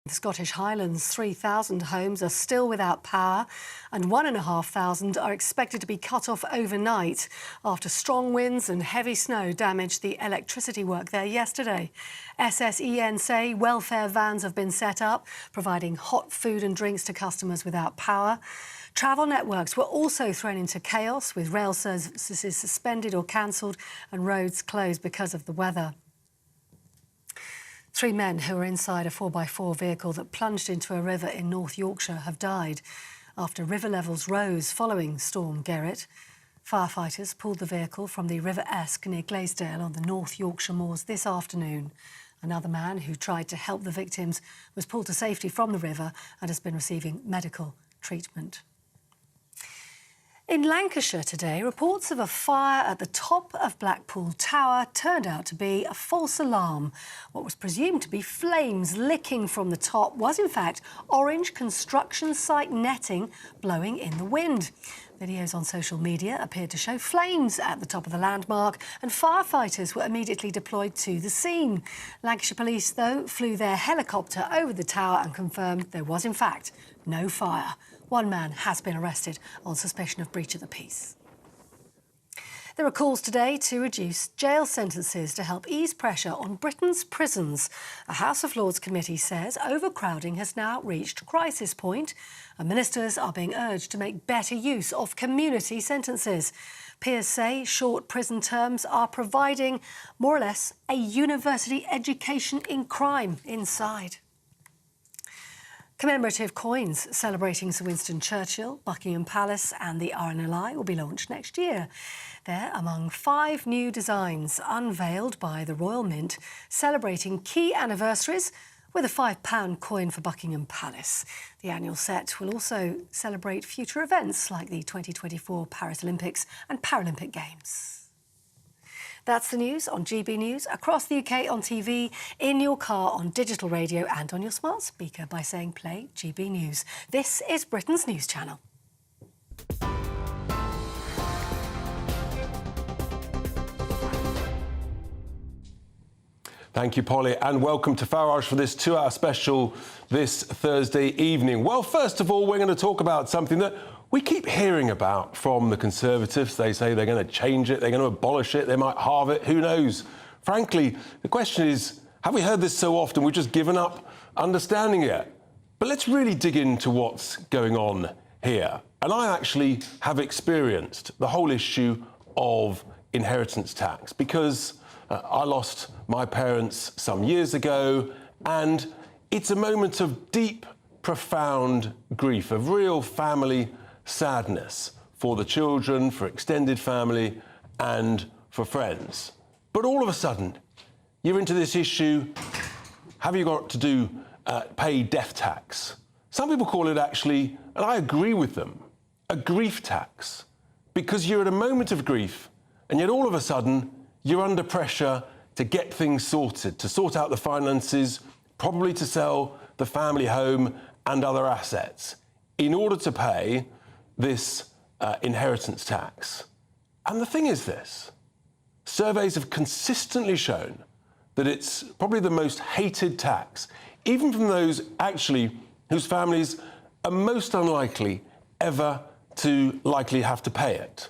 The Scottish Highlands, 3,000 homes are still without power and 1,500 are expected to be cut off overnight after strong winds and heavy snow damaged the electricity work there yesterday. SSEN say welfare vans have been set up, providing hot food and drinks to customers without power. Travel networks were also thrown into chaos, with rail services suspended or cancelled and roads closed because of the weather. 3 men who were inside a 4x4 vehicle that plunged into a river in North Yorkshire have died after river levels rose following Storm Gerrit. Firefighters pulled the vehicle from the River Esk near Glaisdale on the North Yorkshire moors this afternoon. Another man who tried to help the victims was pulled to safety from the river and has been receiving medical treatment. In Lancashire today, reports of a fire at the top of Blackpool Tower turned out to be a false alarm. What was presumed to be flames licking from the top was, in fact, orange construction site netting blowing in the wind. Videos on social media appeared to show flames at the top of the landmark, and firefighters were immediately deployed to the scene. Lancashire Police, though, flew their helicopter over the tower and confirmed there was, in fact, no fire. 1 man has been arrested on suspicion of breach of the peace. There are calls today to reduce jail sentences to help ease pressure on Britain's prisons. A House of Lords committee says overcrowding has now reached crisis point, and ministers are being urged to make better use of community sentences. Peers say short prison terms are providing more or less a university education in crime inside. Commemorative coins celebrating Sir Winston Churchill, Buckingham Palace and the RNLI will be launched next year. They're among 5 new designs unveiled by the Royal Mint, celebrating key anniversaries with a £5 coin for Buckingham Palace. The annual set will also celebrate future events like the 2024 Paris Olympics and Paralympic Games. That's the news on GB News, across the UK on TV, in your car, on digital radio and on your smart speaker by saying play GB News. This is Britain's News Channel. Thank you, Polly, and welcome to Farage for this 2-hour special this Thursday evening. Well, first of all, we're going to talk about something that we keep hearing about from the Conservatives. They say they're going to change it, they're going to abolish it, they might halve it, who knows? Frankly, the question is, have we heard this so often we've just given up understanding it? But let's really dig into what's going on here. And I actually have experienced the whole issue of inheritance tax because I lost my parents some years ago, and it's a moment of deep, profound grief, of real family sadness for the children, for extended family and for friends. But all of a sudden, you're into this issue, have you got to pay death tax? Some people call it actually, and I agree with them, a grief tax, because you're at a moment of grief and yet all of a sudden you're under pressure to get things sorted, to sort out the finances, probably to sell the family home and other assets in order to pay this inheritance tax. And the thing is this, surveys have consistently shown that it's probably the most hated tax, even from those actually whose families are most unlikely ever to likely have to pay it.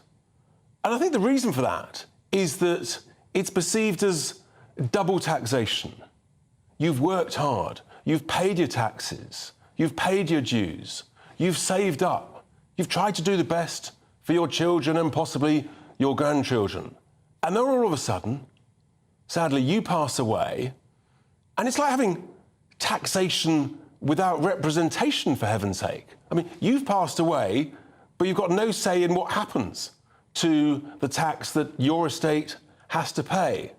And I think the reason for that is that it's perceived as double taxation. You've worked hard, you've paid your taxes, you've paid your dues, you've saved up, you've tried to do the best for your children and possibly your grandchildren. And then all of a sudden, sadly, you pass away, and it's like having taxation without representation, for heaven's sake. I mean, you've passed away, but you've got no say in what happens to the tax that your estate has to pay.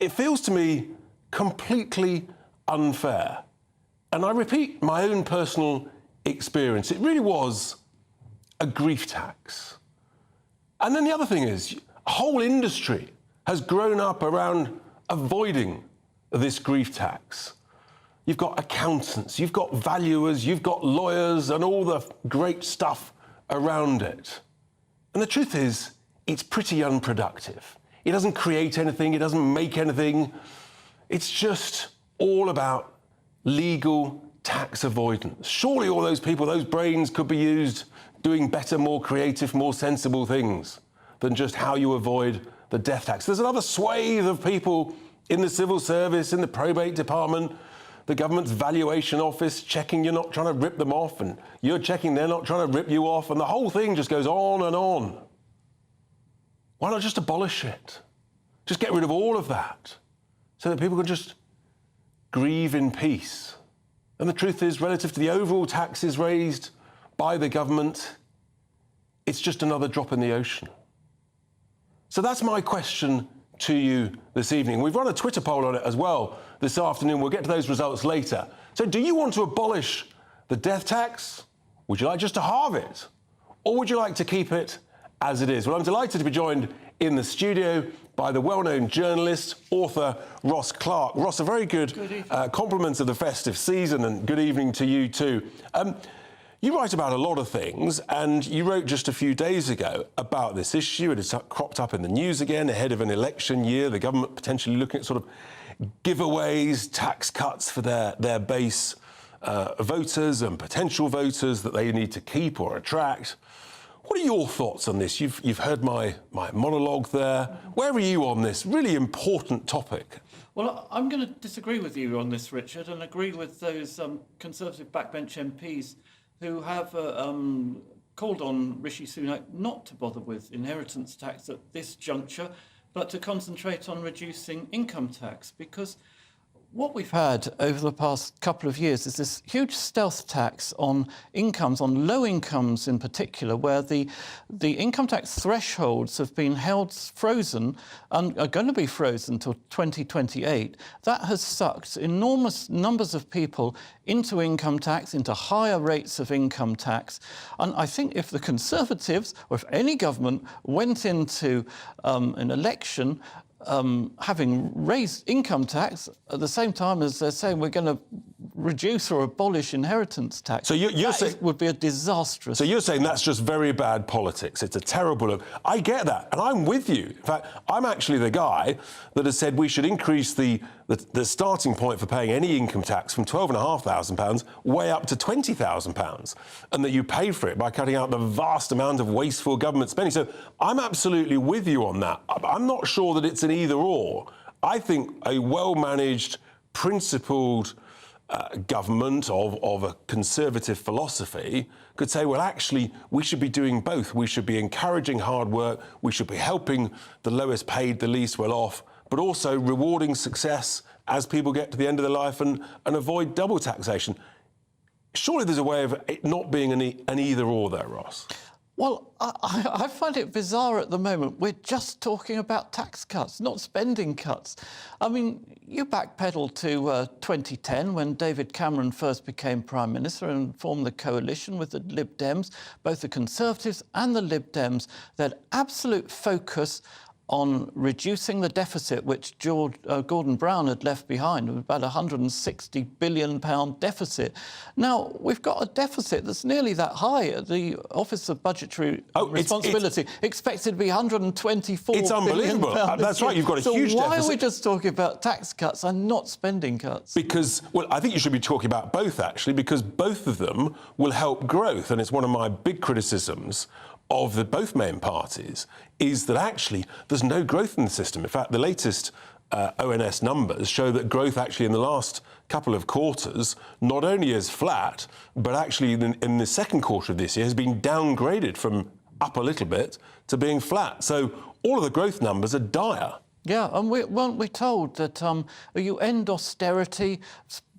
It feels to me completely unfair. And I repeat my own personal experience. It really was a grief tax. And then the other thing is, a whole industry has grown up around avoiding this grief tax. You've got accountants, you've got valuers, you've got lawyers and all the great stuff around it. And the truth is, it's pretty unproductive. It doesn't create anything, it doesn't make anything. It's just all about legal tax avoidance. Surely all those people, those brains could be used doing better, more creative, more sensible things than just how you avoid the death tax. There's another swathe of people in the civil service, in the probate department, the government's valuation office, checking you're not trying to rip them off, and you're checking they're not trying to rip you off, and the whole thing just goes on and on. Why not just abolish it? Just get rid of all of that so that people can just grieve in peace. And the truth is, relative to the overall taxes raised by the government, it's just another drop in the ocean. So that's my question to you this evening. We've run a Twitter poll on it as well this afternoon. We'll get to those results later. So do you want to abolish the death tax? Would you like just to halve it? Or would you like to keep it as it is? Well, I'm delighted to be joined in the studio by the well-known journalist, author Ross Clark. Ross, a very good compliments of the festive season, and good evening to you too. You write about a lot of things, and you wrote just a few days ago about this issue. It has cropped up in the news again ahead of an election year, the government potentially looking at sort of giveaways, tax cuts for their base voters and potential voters that they need to keep or attract. What are your thoughts on this? You've heard my monologue there. Where are you on this really important topic? Well, I'm going to disagree with you on this, Richard, and agree with those Conservative backbench MPs who have called on Rishi Sunak not to bother with inheritance tax at this juncture, but to concentrate on reducing income tax, because what we've had over the past couple of years is this huge stealth tax on incomes, on low incomes in particular, where the income tax thresholds have been held frozen and are going to be frozen until 2028. That has sucked enormous numbers of people into income tax, into higher rates of income tax. And I think if the Conservatives, or if any government, went into an election having raised income tax at the same time as they're saying we're going to reduce or abolish inheritance tax, so you're saying would be a disastrous. So you're saying that's just very bad politics. It's a terrible look. I get that, and I'm with you. In fact, I'm actually the guy that has said we should increase the starting point for paying any income tax from £12,500 way up to £20,000, and that you pay for it by cutting out the vast amount of wasteful government spending. So I'm absolutely with you on that. I'm not sure that it's an either or. I think a well-managed, principled government of a conservative philosophy could say, well, actually, we should be doing both. We should be encouraging hard work. We should be helping the lowest paid, the least well off, but also rewarding success as people get to the end of their life and avoid double taxation. Surely there's a way of it not being an either or there, Ross. Well, I find it bizarre at the moment. We're just talking about tax cuts, not spending cuts. I mean, you backpedal to 2010 when David Cameron first became Prime Minister and formed the coalition with the Lib Dems, both the Conservatives and the Lib Dems. They had absolute focus on reducing the deficit, which Gordon Brown had left behind, about £160 billion deficit. Now, we've got a deficit that's nearly that high. The Office of Budgetary Responsibility expected to be £124 It's unbelievable. That's right, you've got a huge deficit. So why are we just talking about tax cuts and not spending cuts? Because, well, I think you should be talking about both, actually, because both of them will help growth. And it's one of my big criticisms of both main parties is that actually there's no growth in the system. In fact, the latest ONS numbers show that growth actually in the last couple of quarters not only is flat, but actually in the second quarter of this year has been downgraded from up a little bit to being flat. So all of the growth numbers are dire. Yeah, and weren't we told that you end austerity,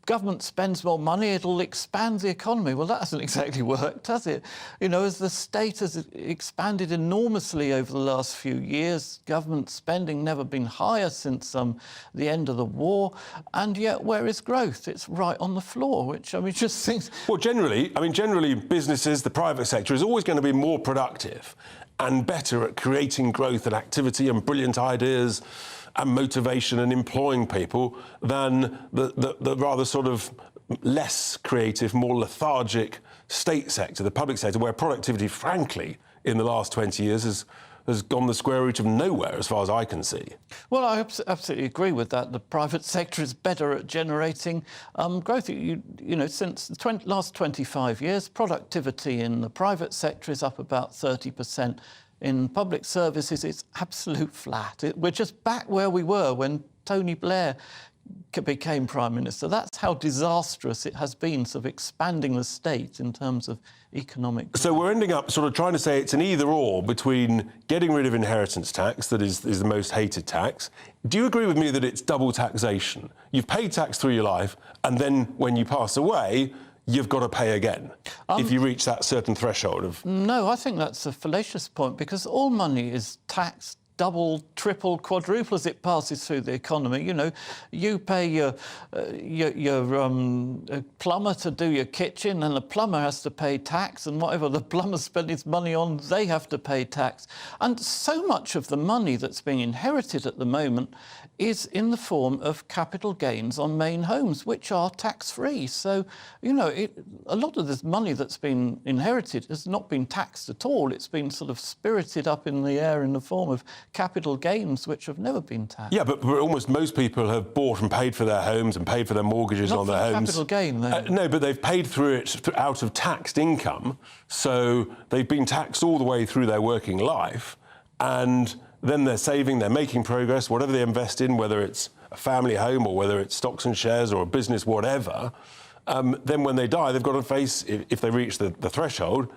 government spends more money, it'll expand the economy? Well, that hasn't exactly worked, has it? You know, as the state has expanded enormously over the last few years, government spending never been higher since the end of the war, and yet where is growth? It's right on the floor, which, I mean, just thinks... Well, generally businesses, the private sector is always going to be more productive and better at creating growth and activity and brilliant ideas and motivation and employing people than the rather sort of less creative, more lethargic state sector, the public sector, where productivity, frankly, in the last 20 years has has gone the square root of nowhere, as far as I can see. Well, I absolutely agree with that. The private sector is better at generating growth. You know, since the last 25 years, productivity in the private sector is up about 30%. In public services, it's absolute flat. We're just back where we were when Tony Blair became Prime Minister. That's how disastrous it has been, sort of expanding the state in terms of economic growth. So we're ending up sort of trying to say it's an either-or between getting rid of inheritance tax, that is the most hated tax. Do you agree with me that it's double taxation? You've paid tax through your life, and then when you pass away, you've got to pay again if you reach that certain threshold of... No, I think that's a fallacious point, because all money is taxed double, triple, quadruple as it passes through the economy. You know, you pay your plumber to do your kitchen, and the plumber has to pay tax, and whatever the plumber spends his money on, they have to pay tax. And so much of the money that's being inherited at the moment is in the form of capital gains on main homes, which are tax-free. So, you know, a lot of this money that's been inherited has not been taxed at all. It's been sort of spirited up in the air in the form of capital gains, which have never been taxed. Yeah, but almost most people have bought and paid for their homes and paid for their mortgages on their homes. Capital gain, though. No, but they've paid through it out of taxed income, so they've been taxed all the way through their working life, and then they're saving, they're making progress, whatever they invest in, whether it's a family home or whether it's stocks and shares or a business, whatever, then when they die, they've got to face, if they reach the threshold,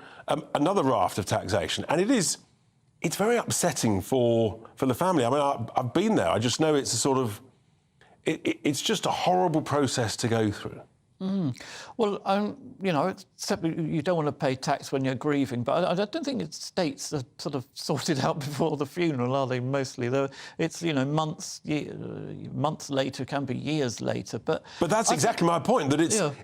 another raft of taxation. And it's very upsetting for the family. I mean, I've been there. I just know it's a sort of... It's just a horrible process to go through. Well, you know, except you don't want to pay tax when you're grieving, but I don't think it's states are sort of sorted out before the funeral, are they, mostly? It's, you know, months later, can be years later. But that's exactly my point, that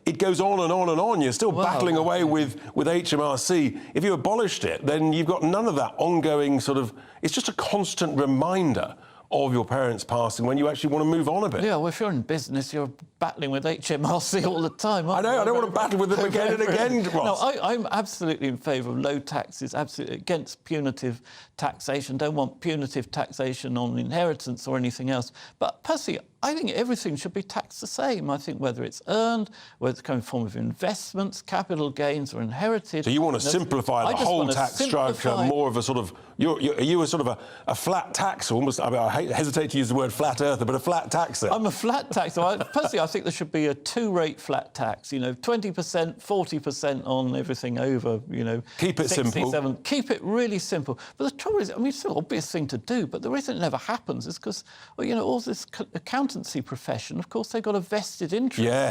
it goes on and on and on. You're still battling away with HMRC. If you abolished it, then you've got none of that ongoing sort of... It's just a constant reminder of your parents passing when you actually want to move on a bit. Yeah, well, if you're in business, you're battling with HMRC all the time. I know, I don't want to battle with them again and again, Ross. No, I'm absolutely in favour of low taxes, absolutely against punitive taxation. Don't want punitive taxation on inheritance or anything else. But personally, I think everything should be taxed the same. I think whether it's earned, whether it's coming in the form of investments, capital gains or inherited. So you want to simplify the whole tax structure, more of a sort of... Are you a sort of a flat taxer, almost... I hesitate to use the word flat earther, but a flat taxer. I'm a flat taxer. Personally, I think there should be a two-rate flat tax, you know, 20%, 40% on everything over, you know... Keep it 67. simple. Keep it really simple. But the trouble is, I mean, it's an obvious thing to do, but the reason it never happens is because, well, you know, all this accountancy profession, of course, they've got a vested interest in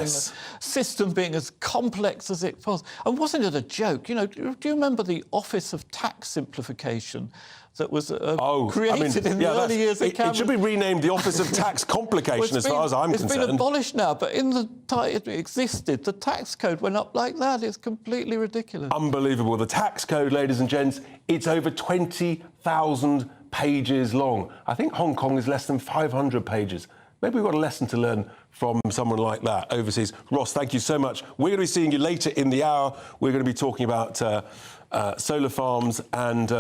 the system being as complex as it was. And wasn't it a joke? You know, do you remember the Office of Tax Simplification that was created in the early years of It should be renamed the Office of Tax Complication, as far as I'm concerned. It's been abolished now, but in the time it existed, the tax code went up like that. It's completely ridiculous. Unbelievable. The tax code, ladies and gents, it's over 20,000 pages long. I think Hong Kong is less than 500 pages. Maybe we've got a lesson to learn from someone like that overseas. Ross, thank you so much. We're going to be seeing you later in the hour. We're going to be talking about solar farms and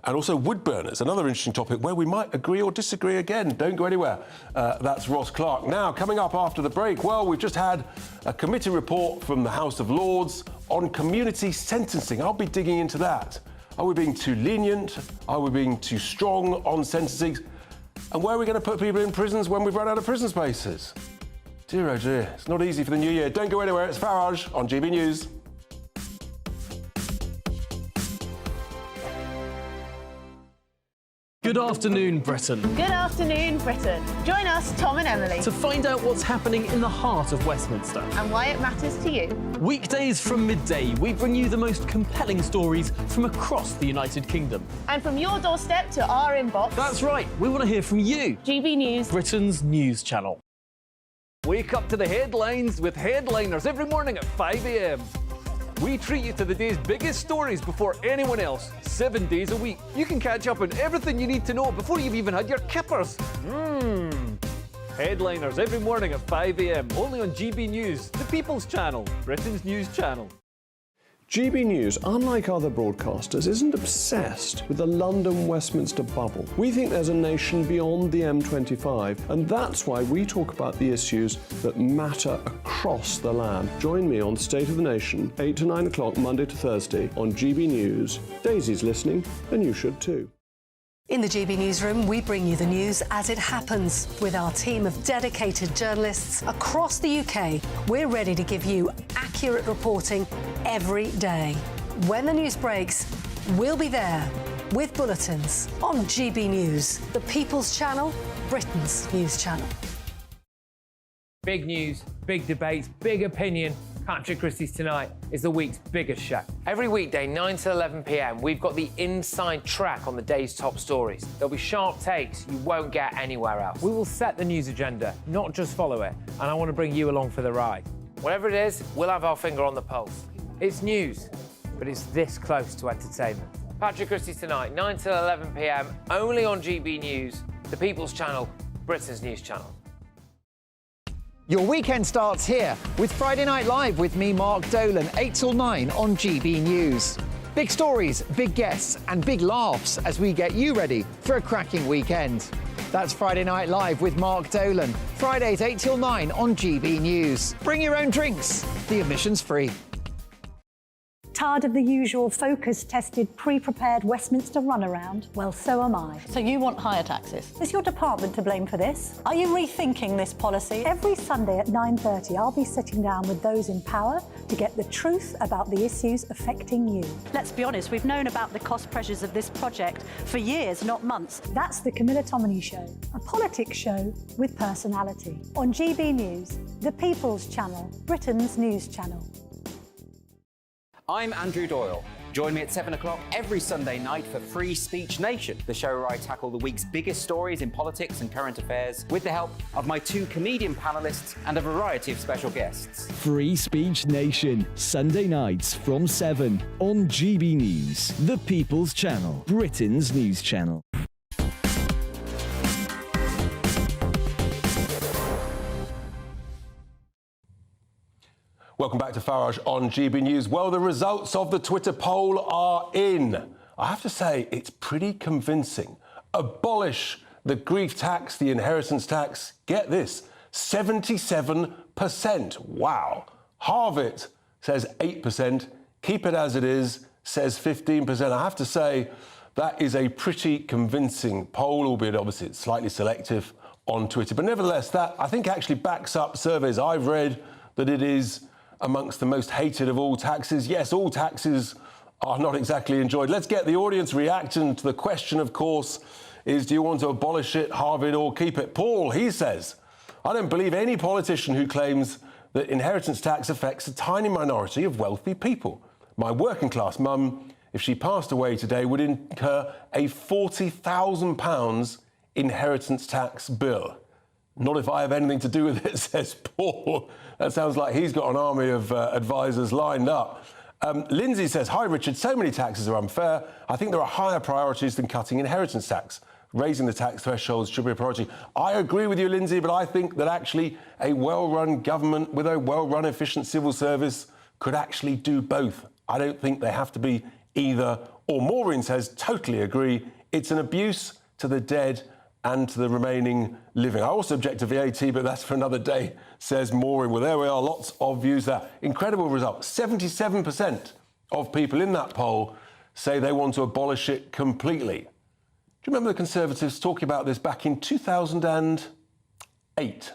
also wood burners, another interesting topic where we might agree or disagree again. Don't go anywhere. That's Ross Clark. Now, coming up after the break, well, we've just had a committee report from the House of Lords on community sentencing. I'll be digging into that. Are we being too lenient? Are we being too strong on sentencing? And where are we going to put people in prisons when we've run out of prison spaces? Dear, oh dear, it's not easy for the new year. Don't go anywhere. It's Farage on GB News. Good afternoon, Britain. Good afternoon, Britain. Join us, Tom and Emily, To find out what's happening in the heart of Westminster. and why it matters to you. Weekdays from midday, we bring you the most compelling stories from across the United Kingdom. And from your doorstep to our inbox, That's right, we want to hear from you, GB News. Britain's news channel. Wake up to the headlines with Headliners every morning at 5 a.m. We treat you to the day's biggest stories before anyone else, 7 days a week. You can catch up on everything you need to know before you've even had your kippers. Headliners every morning at 5 a.m. only on GB News, the People's Channel, Britain's news channel. GB News, unlike other broadcasters, isn't obsessed with the London-Westminster bubble. We think there's a nation beyond the M25, and that's why we talk about the issues that matter across the land. Join me on State of the Nation, 8 to 9 o'clock, Monday to Thursday, on GB News. Daisy's listening, and you should too. In the GB Newsroom, we bring you the news as it happens. With our team of dedicated journalists across the UK, we're ready to give you accurate reporting every day. When the news breaks, we'll be there with bulletins on GB News, the People's Channel, Britain's news channel. Big news, big debates, big opinion. Patrick Christie's Tonight is the week's biggest show. Every weekday, 9 to 11 p.m, we've got the inside track on the day's top stories. There'll be sharp takes you won't get anywhere else. We will set the news agenda, not just follow it, and I want to bring you along for the ride. Whatever it is, we'll have our finger on the pulse. It's news, but it's this close to entertainment. Patrick Christie's Tonight, 9 to 11 p.m, only on GB News, the People's Channel, Britain's news channel. Your weekend starts here with Friday Night Live with me, Mark Dolan, 8 till 9 on GB News. Big stories, big guests and big laughs as we get you ready for a cracking weekend. That's Friday Night Live with Mark Dolan. Fridays 8 till 9 on GB News. Bring your own drinks. The admission's free. Tired of the usual focus-tested, pre-prepared Westminster runaround? Well, so am I. So you want higher taxes? Is your department to blame for this? Are you rethinking this policy? Every Sunday at 9:30, I'll be sitting down with those in power to get the truth about the issues affecting you. Let's be honest, we've known about the cost pressures of this project for years, not months. That's the Camilla Tominey Show, a politics show with personality. On GB News, the People's Channel, Britain's news channel. I'm Andrew Doyle. Join me at 7 o'clock every Sunday night for Free Speech Nation, the show where I tackle the week's biggest stories in politics and current affairs with the help of my 2 comedian panellists and a variety of special guests. Free Speech Nation, Sunday nights from 7 on GB News, the People's Channel, Britain's news channel. Welcome back to Farage on GB News. Well, the results of the Twitter poll are in. I have to say, it's pretty convincing. Abolish the grief tax, the inheritance tax. Get this, 77%. Wow. Halve it, says 8%. Keep it as it is, says 15%. I have to say, that is a pretty convincing poll, albeit obviously it's slightly selective on Twitter. But nevertheless, that I think actually backs up surveys I've read that it is amongst the most hated of all taxes. Yes, all taxes are not exactly enjoyed. Let's get the audience reaction to the question, of course, is do you want to abolish it, halve it or keep it? Paul, he says, I don't believe any politician who claims that inheritance tax affects a tiny minority of wealthy people. My working class mum, if she passed away today, would incur a £40,000 inheritance tax bill. Not if I have anything to do with it, says Paul. That sounds like he's got an army of advisors lined up. Lindsay says, hi, Richard, so many taxes are unfair. I think there are higher priorities than cutting inheritance tax. Raising the tax thresholds should be a priority. I agree with you, Lindsay, but I think that actually a well-run government with a well-run, efficient civil service could actually do both. I don't think they have to be either or. Maureen says, totally agree. It's an abuse to the dead and to the remaining living. I also object to VAT, but that's for another day, says Maureen. Well, there we are, lots of views there. Incredible result. 77% of people in that poll say they want to abolish it completely. Do you remember the Conservatives talking about this back in 2008,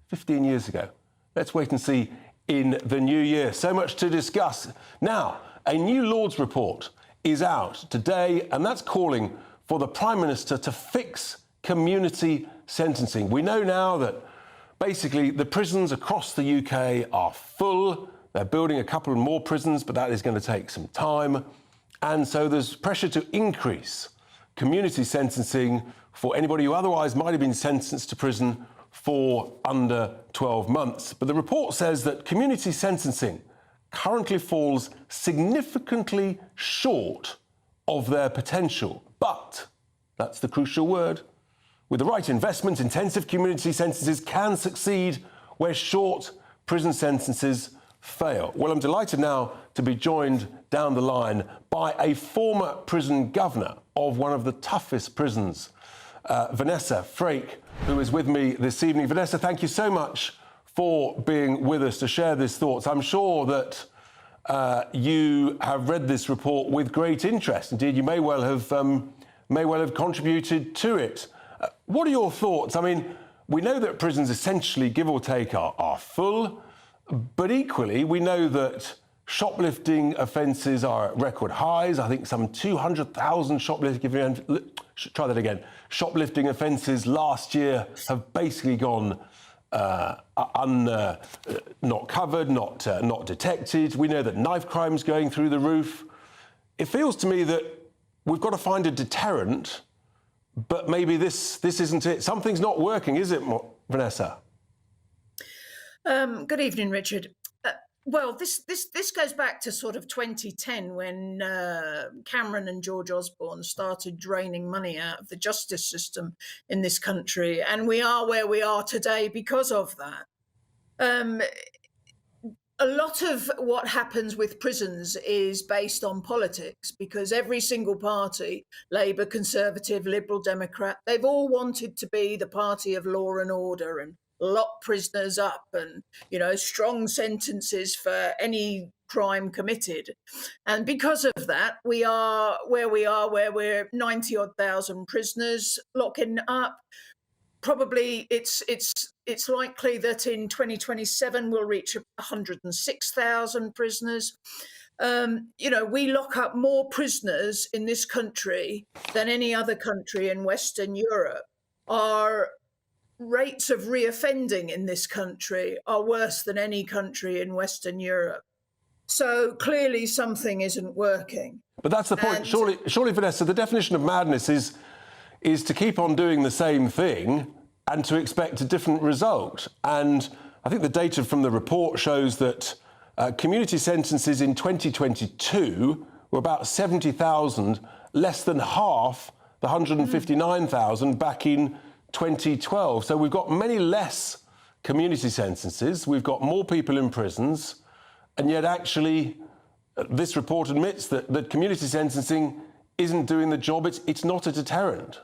15 years ago? Let's wait and see in the new year. So much to discuss. Now, a new Lords report is out today, and that's calling for the Prime Minister to fix community sentencing. We know now that basically the prisons across the UK are full. They're building a couple more prisons, but that is going to take some time. And so there's pressure to increase community sentencing for anybody who otherwise might have been sentenced to prison for under 12 months. But the report says that community sentencing currently falls significantly short of their potential. But, that's the crucial word, with the right investment, intensive community sentences can succeed where short prison sentences fail? Well, I'm delighted now to be joined down the line by a former prison governor of one of the toughest prisons, Vanessa Frake, who is with me this evening. Vanessa, thank you so much for being with us to share these thoughts. I'm sure that you have read this report with great interest. Indeed, you may well have contributed to it. What are your thoughts? I mean, we know that prisons essentially, give or take, are full, but equally, we know that shoplifting offences are at record highs. I think some 200,000 shoplifting offences last year have basically gone not covered, not detected. We know that knife crime's going through the roof. It feels to me that we've got to find a deterrent, but maybe this isn't it. Something's not working, is it, Vanessa? Good evening, Richard. Well, this goes back to sort of 2010 when Cameron and George Osborne started draining money out of the justice system in this country, and we are where we are today because of that. A lot of what happens with prisons is based on politics, because every single party, Labour, Conservative, Liberal, Democrat, they've all wanted to be the party of law and order and lock prisoners up and, you know, strong sentences for any crime committed. And because of that, we are where we are, where we're 90-odd thousand prisoners locking up. Probably it's likely that in 2027 we'll reach 106,000 prisoners. You know, we lock up more prisoners in this country than any other country in Western Europe. Our rates of reoffending in this country are worse than any country in Western Europe. So clearly something isn't working. But that's the point. Surely, Vanessa, the definition of madness is to keep on doing the same thing and to expect a different result. And I think the data from the report shows that community sentences in 2022 were about 70,000, less than half the 159,000 back in 2012. So we've got many less community sentences, we've got more people in prisons, and yet actually this report admits that community sentencing isn't doing the job. It's not a deterrent.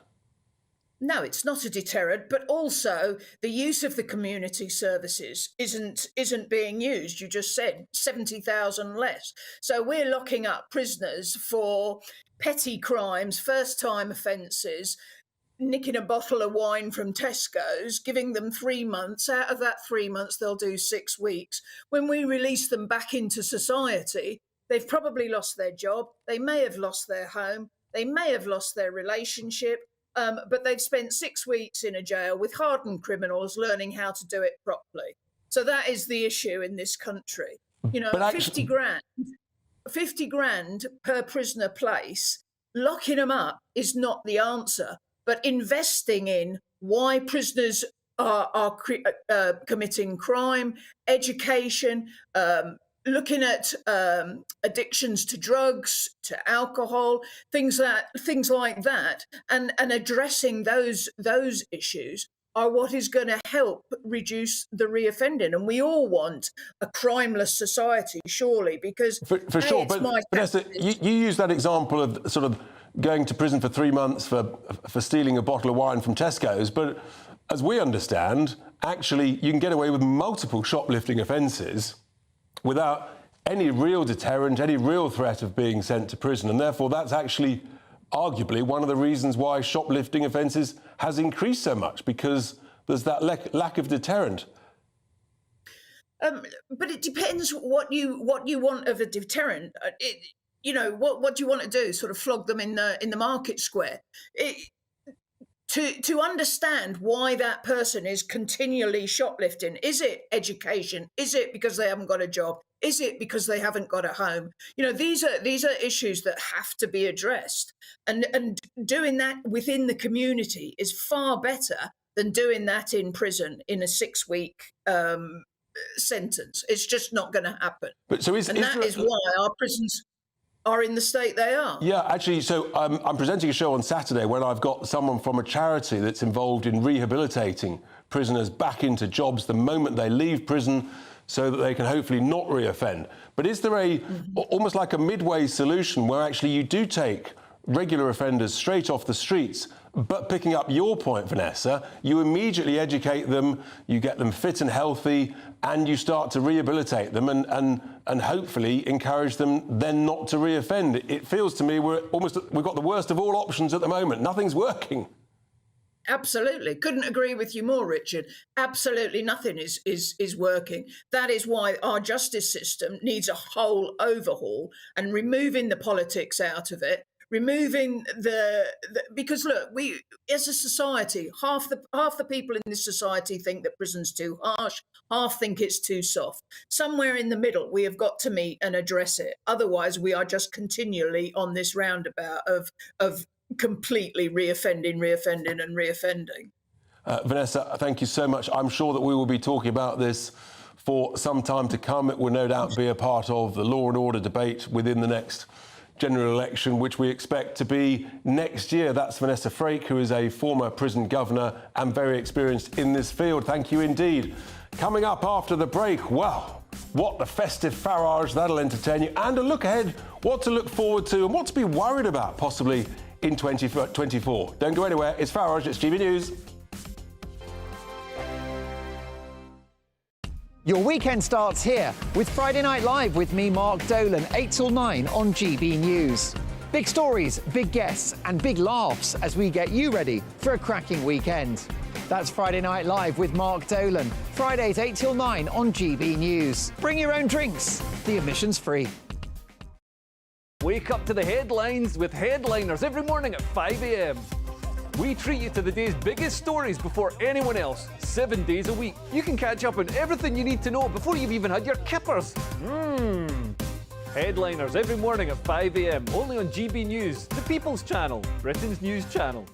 No, it's not a deterrent, but also the use of the community services isn't being used. You just said 70,000 less. So we're locking up prisoners for petty crimes, first-time offences, nicking a bottle of wine from Tesco's, giving them 3 months. Out of that 3 months, they'll do 6 weeks. When we release them back into society, they've probably lost their job. They may have lost their home. They may have lost their relationship. But they've spent 6 weeks in a jail with hardened criminals learning how to do it properly. So that is the issue in this country. You know, 50 grand per prisoner place, locking them up is not the answer. But investing in why prisoners are committing crime, education, looking at addictions to drugs, to alcohol, things like that, and addressing those issues are what is going to help reduce the reoffending. And we all want a crimeless society, surely, because for sure. But Vanessa, you use that example of sort of going to prison for 3 months for stealing a bottle of wine from Tesco's. But as we understand, actually, you can get away with multiple shoplifting offences without any real deterrent, any real threat of being sent to prison. And therefore, that's actually arguably one of the reasons why shoplifting offences has increased so much, because there's that lack of deterrent. But it depends what you want of a deterrent. You know, what do you want to do? Sort of flog them in the market square? To understand why that person is continually shoplifting. Is it education? Is it because they haven't got a job? Is it because they haven't got a home? You know, these are issues that have to be addressed, and doing that within the community is far better than doing that in prison in a 6-week sentence. It's just not going to happen. But so that is why our prisons are in the state they are. Yeah, actually, so I'm presenting a show on Saturday when I've got someone from a charity that's involved in rehabilitating prisoners back into jobs the moment they leave prison. so that they can hopefully not reoffend. But is there almost like a midway solution where actually you do take regular offenders straight off the streets, but picking up your point, Vanessa, you immediately educate them, you get them fit and healthy, and you start to rehabilitate them and hopefully encourage them then not to reoffend. It feels to me we've got the worst of all options at the moment. Nothing's working. Absolutely. Couldn't agree with you more, Richard. Absolutely nothing is working. That is why our justice system needs a whole overhaul and removing the politics out of it. Removing because look, we as a society, half the people in this society think that prison's too harsh, half think it's too soft. Somewhere in the middle, we have got to meet and address it. Otherwise, we are just continually on this roundabout of completely reoffending and reoffending. Vanessa, thank you so much. I'm sure that we will be talking about this for some time to come. It will no doubt be a part of the law and order debate within the next general election, which we expect to be next year. That's Vanessa Frake, who is a former prison governor and very experienced in this field. Thank you indeed. Coming up after the break, well, what the festive Farage, that'll entertain you, and a look ahead, what to look forward to and what to be worried about possibly in 2024. Don't go anywhere. It's Farage, it's GB News. Your weekend starts here with Friday Night Live with me, Mark Dolan, 8 till 9 on GB News. Big stories, big guests and big laughs as we get you ready for a cracking weekend. That's Friday Night Live with Mark Dolan, Fridays 8 till 9 on GB News. Bring your own drinks, the admission's free. Wake up to the headlines with Headliners every morning at 5 a.m. We treat you to the day's biggest stories before anyone else, 7 days a week. You can catch up on everything you need to know before you've even had your kippers. Headliners every morning at 5 a.m, only on GB News, the People's Channel, Britain's news channel.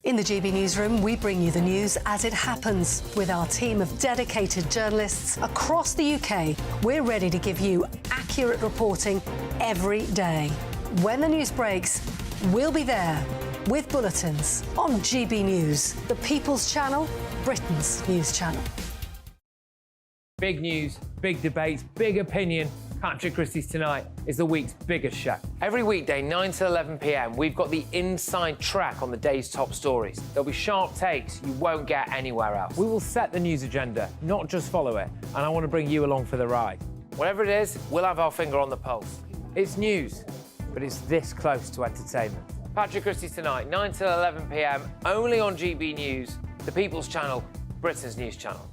In the GB Newsroom, we bring you the news as it happens. With our team of dedicated journalists across the UK, we're ready to give you accurate reporting every day. When the news breaks, we'll be there with bulletins on GB News, the People's Channel, Britain's news channel. Big news, big debates, big opinion. Patrick Christie's Tonight is the week's biggest show. Every weekday, 9 to 11 p.m, we've got the inside track on the day's top stories. There'll be sharp takes you won't get anywhere else. We will set the news agenda, not just follow it, and I want to bring you along for the ride. Whatever it is, we'll have our finger on the pulse. It's news, but it's this close to entertainment. Patrick Christie's Tonight, 9 to 11 p.m, only on GB News, the People's Channel, Britain's news channel.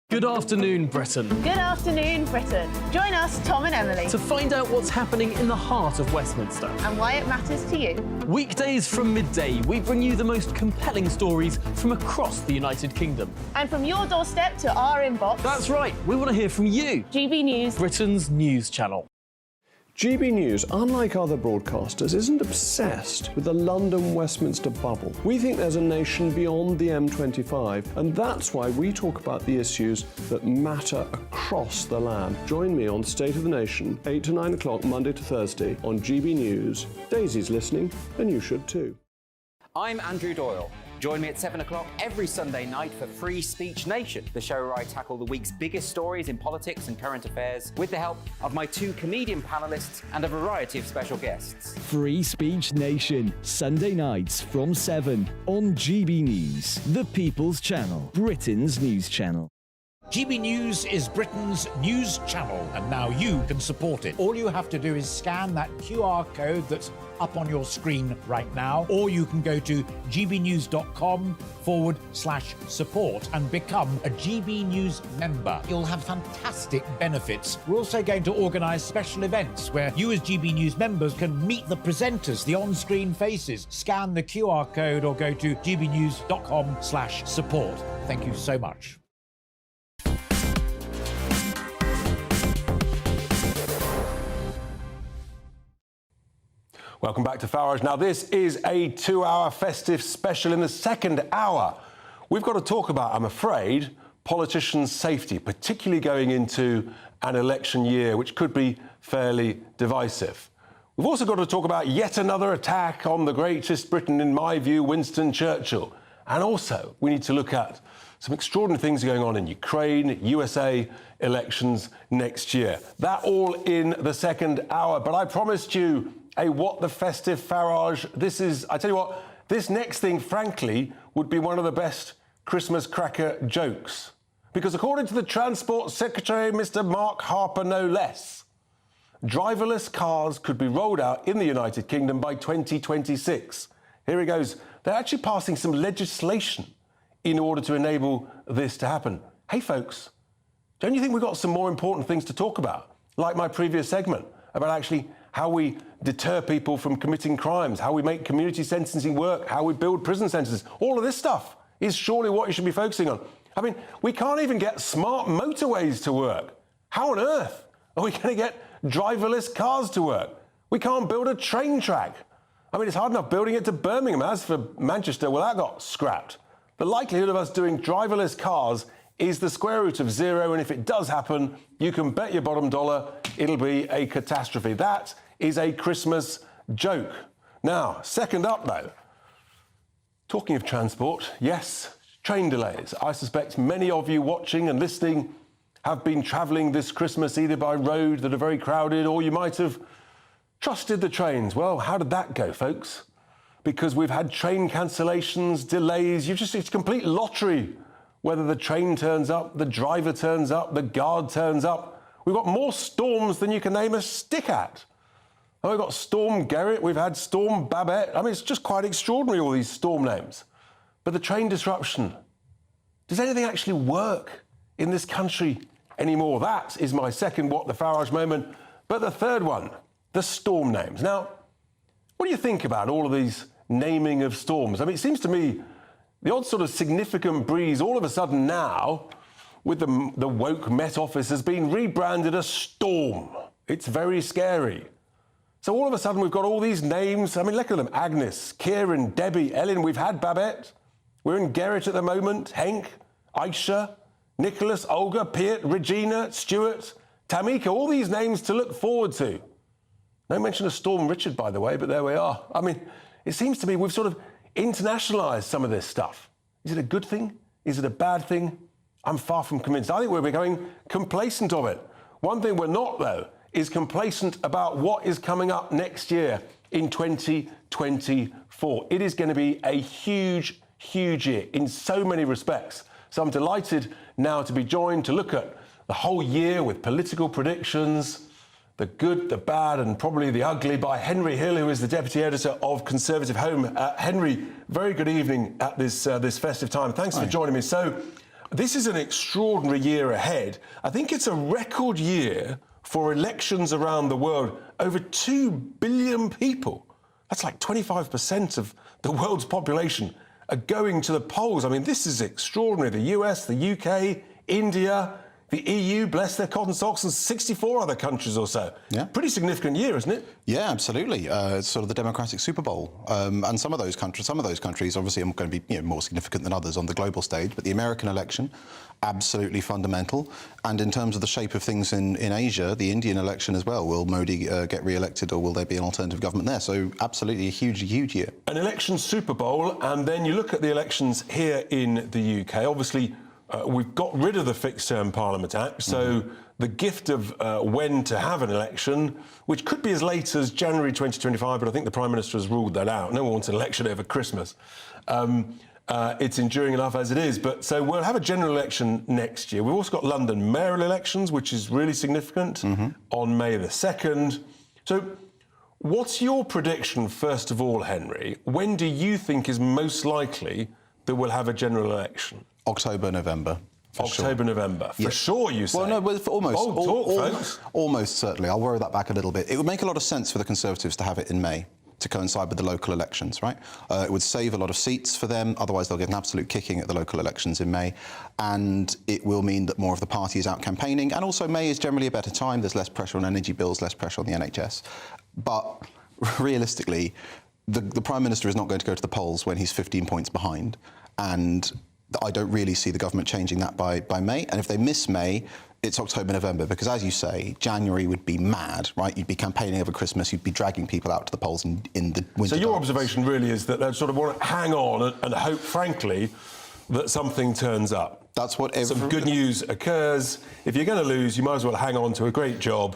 Good afternoon, Britain. Good afternoon, Britain. Join us, Tom and Emily, To find out what's happening in the heart of Westminster. and why it matters to you. Weekdays from midday, we bring you the most compelling stories from across the United Kingdom. And from your doorstep to our inbox, That's right, we want to hear from you, GB News. Britain's news channel. GB News, unlike other broadcasters, isn't obsessed with the London-Westminster bubble. We think there's a nation beyond the M25, and that's why we talk about the issues that matter across the land. Join me on State of the Nation, 8 to 9 o'clock, Monday to Thursday, on GB News. Daisy's listening, and you should too. I'm Andrew Doyle. Join me at 7 o'clock every Sunday night for Free Speech Nation, the show where I tackle the week's biggest stories in politics and current affairs with the help of my 2 comedian panellists and a variety of special guests. Free Speech Nation, Sunday nights from 7 on GB News, the People's Channel, Britain's news channel. GB News is Britain's news channel, and now you can support it. All you have to do is scan that QR code that's up on your screen right now, or you can go to gbnews.com/support and become a GB News member. You'll have fantastic benefits. We're also going to organise special events where you as GB News members can meet the presenters, the on-screen faces. Scan the QR code or go to gbnews.com/support. Thank you so much. Welcome back to Farage. Now, this is a 2-hour festive special. In the second hour, we've got to talk about, I'm afraid, politicians' safety, particularly going into an election year, which could be fairly divisive. We've also got to talk about yet another attack on the greatest Briton, in my view, Winston Churchill. And also, we need to look at Some extraordinary things are going on in Ukraine, USA elections next year. That all in the second hour. But I promised you a What the Festive Farage. This is, I tell you what, this next thing, frankly, would be one of the best Christmas cracker jokes. Because according to the Transport Secretary, Mr. Mark Harper, no less, driverless cars could be rolled out in the United Kingdom by 2026. Here he goes. They're actually passing some legislation in order to enable this to happen. Hey, folks, don't you think we've got some more important things to talk about? Like my previous segment about actually how we deter people from committing crimes, how we make community sentencing work, how we build prison sentences. All of this stuff is surely what you should be focusing on. I mean, we can't even get smart motorways to work. How on earth are we going to get driverless cars to work? We can't build a train track. I mean, it's hard enough building it to Birmingham. As for Manchester, well, that got scrapped. The likelihood of us doing driverless cars is the square root of zero, and if it does happen, you can bet your bottom dollar it'll be a catastrophe. That is a Christmas joke. Now, second up, though, talking of transport, yes, train delays. I suspect many of you watching and listening have been travelling this Christmas either by road that are very crowded, or you might have trusted the trains. Well, how did that go, folks? Because we've had train cancellations, delays. It's a complete lottery whether the train turns up, the driver turns up, the guard turns up. We've got more storms than you can name a stick at. Oh, we've got Storm Gerrit, we've had Storm Babette. I mean, it's just quite extraordinary, all these storm names. But the train disruption, does anything actually work in this country anymore? That is my second What the Farage moment. But the third one, the storm names. Now, what do you think about all of these naming of storms? I mean, it seems to me the odd sort of significant breeze all of a sudden now with the woke Met Office has been rebranded a storm. It's very scary. So all of a sudden we've got all these names. I mean, look at them. Agnes, Kieran, Debbie, Ellen. We've had Babette. We're in Gerrit at the moment. Henk, Aisha, Nicholas, Olga, Piet, Regina, Stuart, Tamika. All these names to look forward to. No mention of Storm Richard, by the way, but there we are. I mean, it seems to me we've sort of internationalised some of this stuff. Is it a good thing? Is it a bad thing? I'm far from convinced. I think we're becoming complacent of it. One thing we're not, though, is complacent about what is coming up next year in 2024. It is going to be a huge, huge year in so many respects. So I'm delighted now to be joined to look at the whole year with political predictions, the good, the bad, and probably the ugly, by Henry Hill, who is the Deputy Editor of Conservative Home. Henry, very good evening at this festive time. Thanks for joining me. So this is an extraordinary year ahead. I think it's a record year for elections around the world. Over 2 billion people, that's like 25% of the world's population, are going to the polls. I mean, this is extraordinary. The US, the UK, India, the EU, bless their cotton socks, and 64 other countries or so. Yeah. Pretty significant year, isn't it? Yeah, absolutely. It's sort of the democratic Super Bowl. And some of those countries obviously are going to be more significant than others on the global stage, but the American election, absolutely fundamental. And in terms of the shape of things in Asia, the Indian election as well. Will Modi get re-elected, or will there be an alternative government there? So absolutely a huge, huge year. An election Super Bowl, and then you look at the elections here in the UK. Obviously, we've got rid of the Fixed-Term Parliament Act, so the gift of when to have an election, which could be as late as January 2025, but I think the Prime Minister has ruled that out. No one wants an election over Christmas. It's enduring enough as it is. But so we'll have a general election next year. We've also got London mayoral elections, which is really significant, on May the 2nd. So what's your prediction, first of all, Henry? When do you think is most likely that we'll have a general election? October, November. October, November. For sure, you say? Well, no, almost. Almost certainly. I'll worry that back a little bit. It would make a lot of sense for the Conservatives to have it in May, to coincide with the local elections, right? It would save a lot of seats for them. Otherwise, they'll get an absolute kicking at the local elections in May. And it will mean that more of the party is out campaigning. And also, May is generally a better time. There's less pressure on energy bills, less pressure on the NHS. But realistically, the Prime Minister is not going to go to the polls when he's 15 points behind. And I don't really see the government changing that by May. And if they miss May, it's October, November, because as you say, January would be mad, right? You'd be campaigning over Christmas, you'd be dragging people out to the polls in the winter. So your observation really is that they sort of want to hang on and hope, frankly, that something turns up. That's what some good news occurs. If you're going to lose, you might as well hang on to a great job.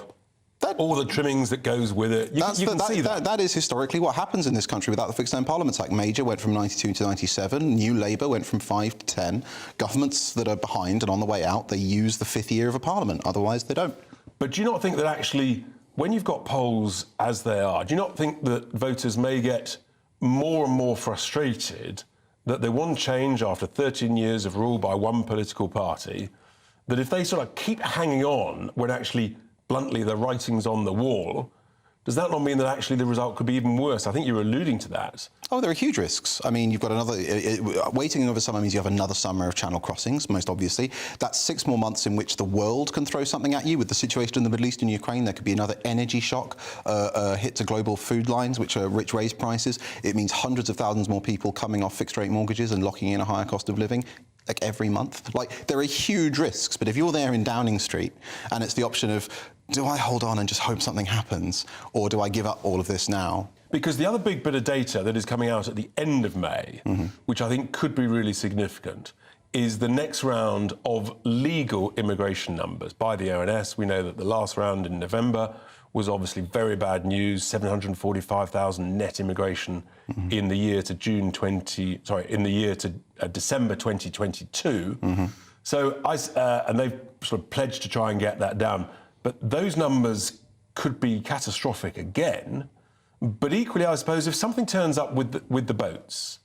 All the trimmings that goes with it. You can see that. That is historically what happens in this country without the Fixed Term Parliaments Act. Major went from 92 to 97. New Labour went from 5 to 10. Governments that are behind and on the way out, they use the 5th year of a parliament. Otherwise, they don't. But do you not think that actually, when you've got polls as they are, do you not think that voters may get more and more frustrated that they want change after 13 years of rule by one political party, that if they sort of keep hanging on when actually, bluntly, the writing's on the wall, does that not mean that actually the result could be even worse? I think you're alluding to that. Oh, there are huge risks. I mean, you've got another... waiting over summer means you have another summer of channel crossings, most obviously. That's 6 more months in which the world can throw something at you. With the situation in the Middle East and Ukraine, there could be another energy shock, hit to global food lines, which raise prices. It means hundreds of thousands more people coming off fixed-rate mortgages and locking in a higher cost of living, like every month. Like, there are huge risks, but if you're there in Downing Street and it's the option of, do I hold on and just hope something happens, or do I give up all of this now? Because the other big bit of data that is coming out at the end of May, which I think could be really significant, is the next round of legal immigration numbers by the ONS. We know that the last round in November was obviously very bad news, 745,000 net immigration in the year to December 2022. So and they've sort of pledged to try and get that down. But those numbers could be catastrophic again. But equally, I suppose, if something turns up with the boats,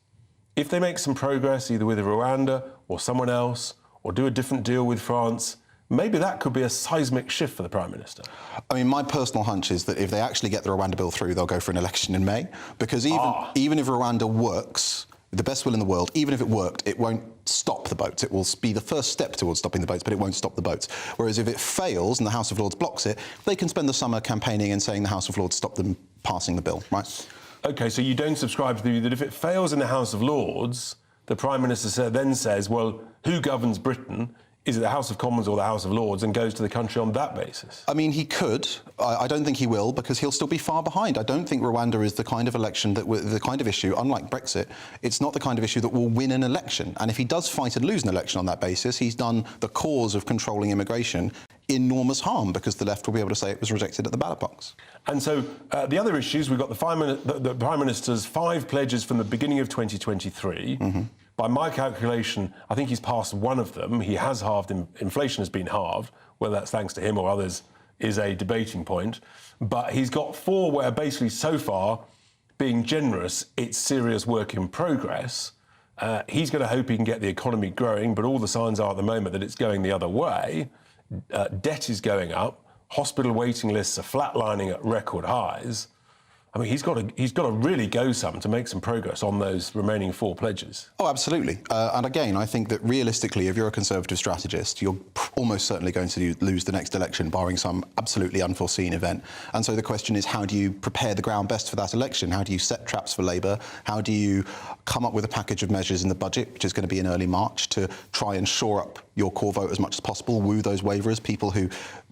if they make some progress, either with Rwanda or someone else, or do a different deal with France, maybe that could be a seismic shift for the Prime Minister. I mean, my personal hunch is that if they actually get the Rwanda bill through, they'll go for an election in May. Because even if Rwanda works, with the best will in the world, even if it worked, it won't stop the boats. It will be the first step towards stopping the boats, but it won't stop the boats. Whereas if it fails and the House of Lords blocks it, they can spend the summer campaigning and saying the House of Lords stopped them passing the bill, right? OK, so you don't subscribe to the view that if it fails in the House of Lords, the Prime Minister then says, well, who governs Britain? Is it the House of Commons or the House of Lords, and goes to the country on that basis? I mean, he could. I don't think he will, because he'll still be far behind. I don't think Rwanda is the kind of election the kind of issue, unlike Brexit, it's not the kind of issue that will win an election. And if he does fight and lose an election on that basis, he's done the cause of controlling immigration enormous harm, because the left will be able to say it was rejected at the ballot box. And so the other issues, we've got the Prime Minister's 5 pledges from the beginning of 2023. By my calculation, I think he's passed one of them. He has halved, inflation has been halved. Whether that's thanks to him or others is a debating point. But he's got 4 where basically so far, being generous, it's serious work in progress. He's going to hope he can get the economy growing, but all the signs are at the moment that it's going the other way. Debt is going up. Hospital waiting lists are flatlining at record highs. I mean, he's got to really go some to make some progress on those remaining 4 pledges. Oh, absolutely. And again, I think that realistically, if you're a Conservative strategist, you're almost certainly going to lose the next election, barring some absolutely unforeseen event. And so the question is, how do you prepare the ground best for that election? How do you set traps for Labour? How do you come up with a package of measures in the budget, which is going to be in early March, to try and shore up your core vote as much as possible, woo those waverers, people who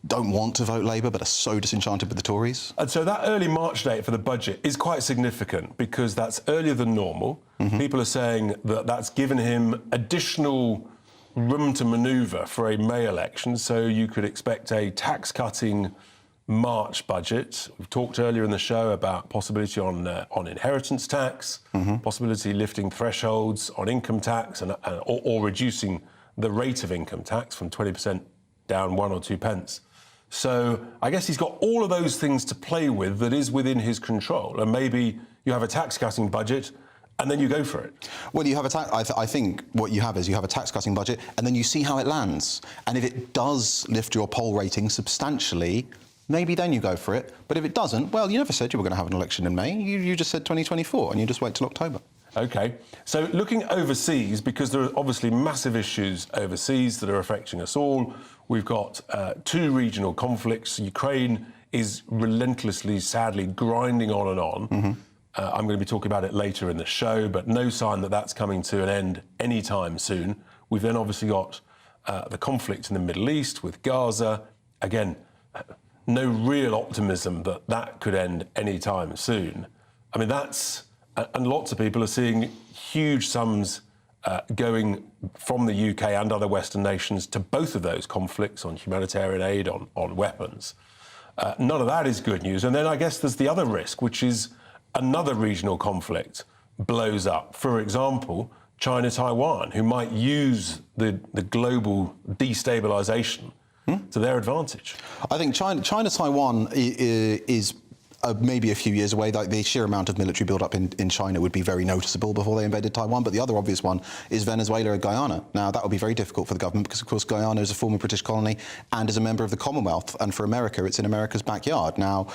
don't want to vote Labour but are so disenchanted with the Tories? And so that early March date for the budget is quite significant, because that's earlier than normal. People are saying that that's given him additional room to manoeuvre for a May election, so you could expect a tax-cutting March budget. We've talked earlier in the show about possibility on inheritance tax, possibility lifting thresholds on income tax, or reducing the rate of income tax from 20% down 1 or 2 pence. So I guess he's got all of those things to play with that is within his control. And maybe you have a tax-cutting budget and then you go for it. Well, you have I think what you have is you have a tax-cutting budget and then you see how it lands. And if it does lift your poll rating substantially, maybe then you go for it. But if it doesn't, well, you never said you were going to have an election in May. You just said 2024 and you just wait till October. OK. So looking overseas, because there are obviously massive issues overseas that are affecting us all. We've got 2 regional conflicts. Ukraine is relentlessly, sadly, grinding on and on. I'm going to be talking about it later in the show, but no sign that that's coming to an end anytime soon. We've then obviously got the conflict in the Middle East with Gaza. Again, no real optimism that that could end anytime soon. I mean, and lots of people are seeing huge sums going from the UK and other Western nations to both of those conflicts on humanitarian aid, on weapons. None of that is good news. And then I guess there's the other risk, which is another regional conflict blows up. For example, China-Taiwan, who might use the global destabilisation to their advantage. I think China-Taiwan is maybe a few years away. Like the sheer amount of military build-up in China would be very noticeable before they invaded Taiwan. But the other obvious one is Venezuela or Guyana. Now, that would be very difficult for the government because, of course, Guyana is a former British colony and is a member of the Commonwealth. And for America, it's in America's backyard. Now,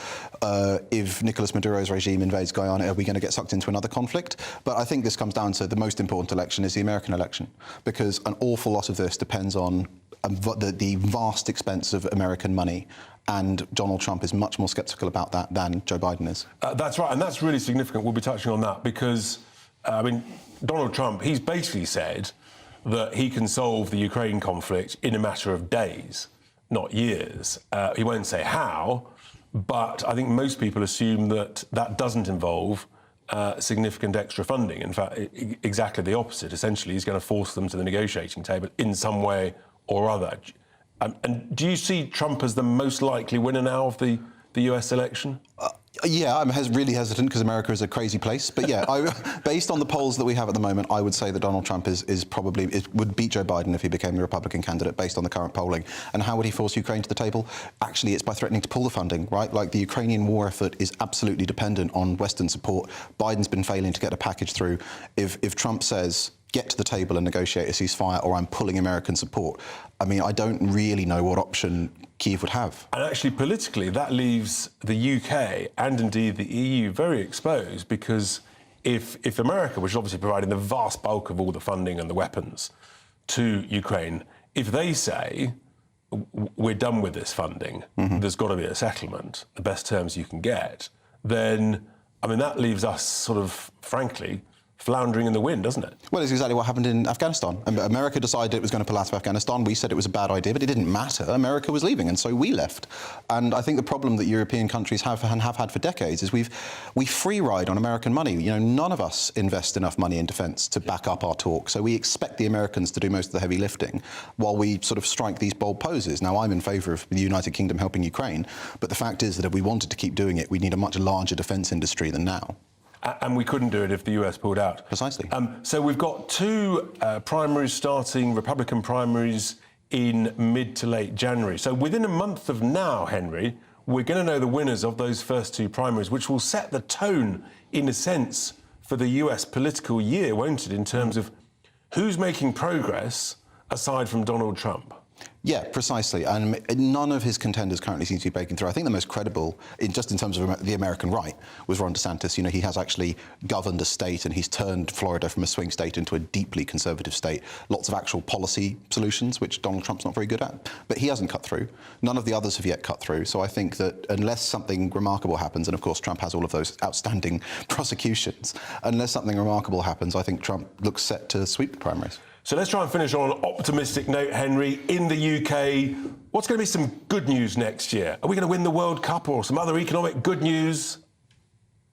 if Nicolas Maduro's regime invades Guyana, are we going to get sucked into another conflict? But I think this comes down to the most important election is the American election, because an awful lot of this depends on the vast expense of American money. And Donald Trump is much more sceptical about that than Joe Biden is. That's right, and that's really significant. We'll be touching on that because, Donald Trump, he's basically said that he can solve the Ukraine conflict in a matter of days, not years. He won't say how, but I think most people assume that that doesn't involve significant extra funding. In fact, exactly the opposite. Essentially, he's going to force them to the negotiating table in some way or other. And do you see Trump as the most likely winner now of the US election? Yeah, I'm really hesitant because America is a crazy place. But yeah, based on the polls that we have at the moment, I would say that Donald Trump would beat Joe Biden if he became the Republican candidate based on the current polling. And how would he force Ukraine to the table? Actually, it's by threatening to pull the funding, right? Like the Ukrainian war effort is absolutely dependent on Western support. Biden's been failing to get a package through. If Trump says, get to the table and negotiate a ceasefire, or I'm pulling American support, I don't really know what option Kyiv would have. And actually, politically, that leaves the UK and indeed the EU very exposed, because if America, which is obviously providing the vast bulk of all the funding and the weapons to Ukraine, if they say, we're done with this funding, there's got to be a settlement, the best terms you can get, then, that leaves us sort of, frankly, floundering in the wind, doesn't it? Well, it's exactly what happened in Afghanistan. America decided it was going to pull out of Afghanistan. We said it was a bad idea, but it didn't matter. America was leaving, and so we left. And I think the problem that European countries have had for decades is we free ride on American money. None of us invest enough money in defence to back up our talk. So we expect the Americans to do most of the heavy lifting while we sort of strike these bold poses. Now, I'm in favour of the United Kingdom helping Ukraine, but the fact is that if we wanted to keep doing it, we'd need a much larger defence industry than now. And we couldn't do it if the US pulled out. Precisely. So we've got two primaries starting, Republican primaries, in mid to late January. So within a month of now, Henry, we're going to know the winners of those first two primaries, which will set the tone, in a sense, for the US political year, won't it, in terms of who's making progress aside from Donald Trump? Yeah, precisely. And none of his contenders currently seem to be breaking through. I think the most credible, in terms of the American right, was Ron DeSantis. He has actually governed a state, and he's turned Florida from a swing state into a deeply conservative state. Lots of actual policy solutions, which Donald Trump's not very good at. But he hasn't cut through. None of the others have yet cut through. So I think that unless something remarkable happens, and of course Trump has all of those outstanding prosecutions, unless something remarkable happens, I think Trump looks set to sweep the primaries. So let's try and finish on an optimistic note, Henry. In the UK, what's going to be some good news next year? Are we going to win the World Cup or some other economic good news?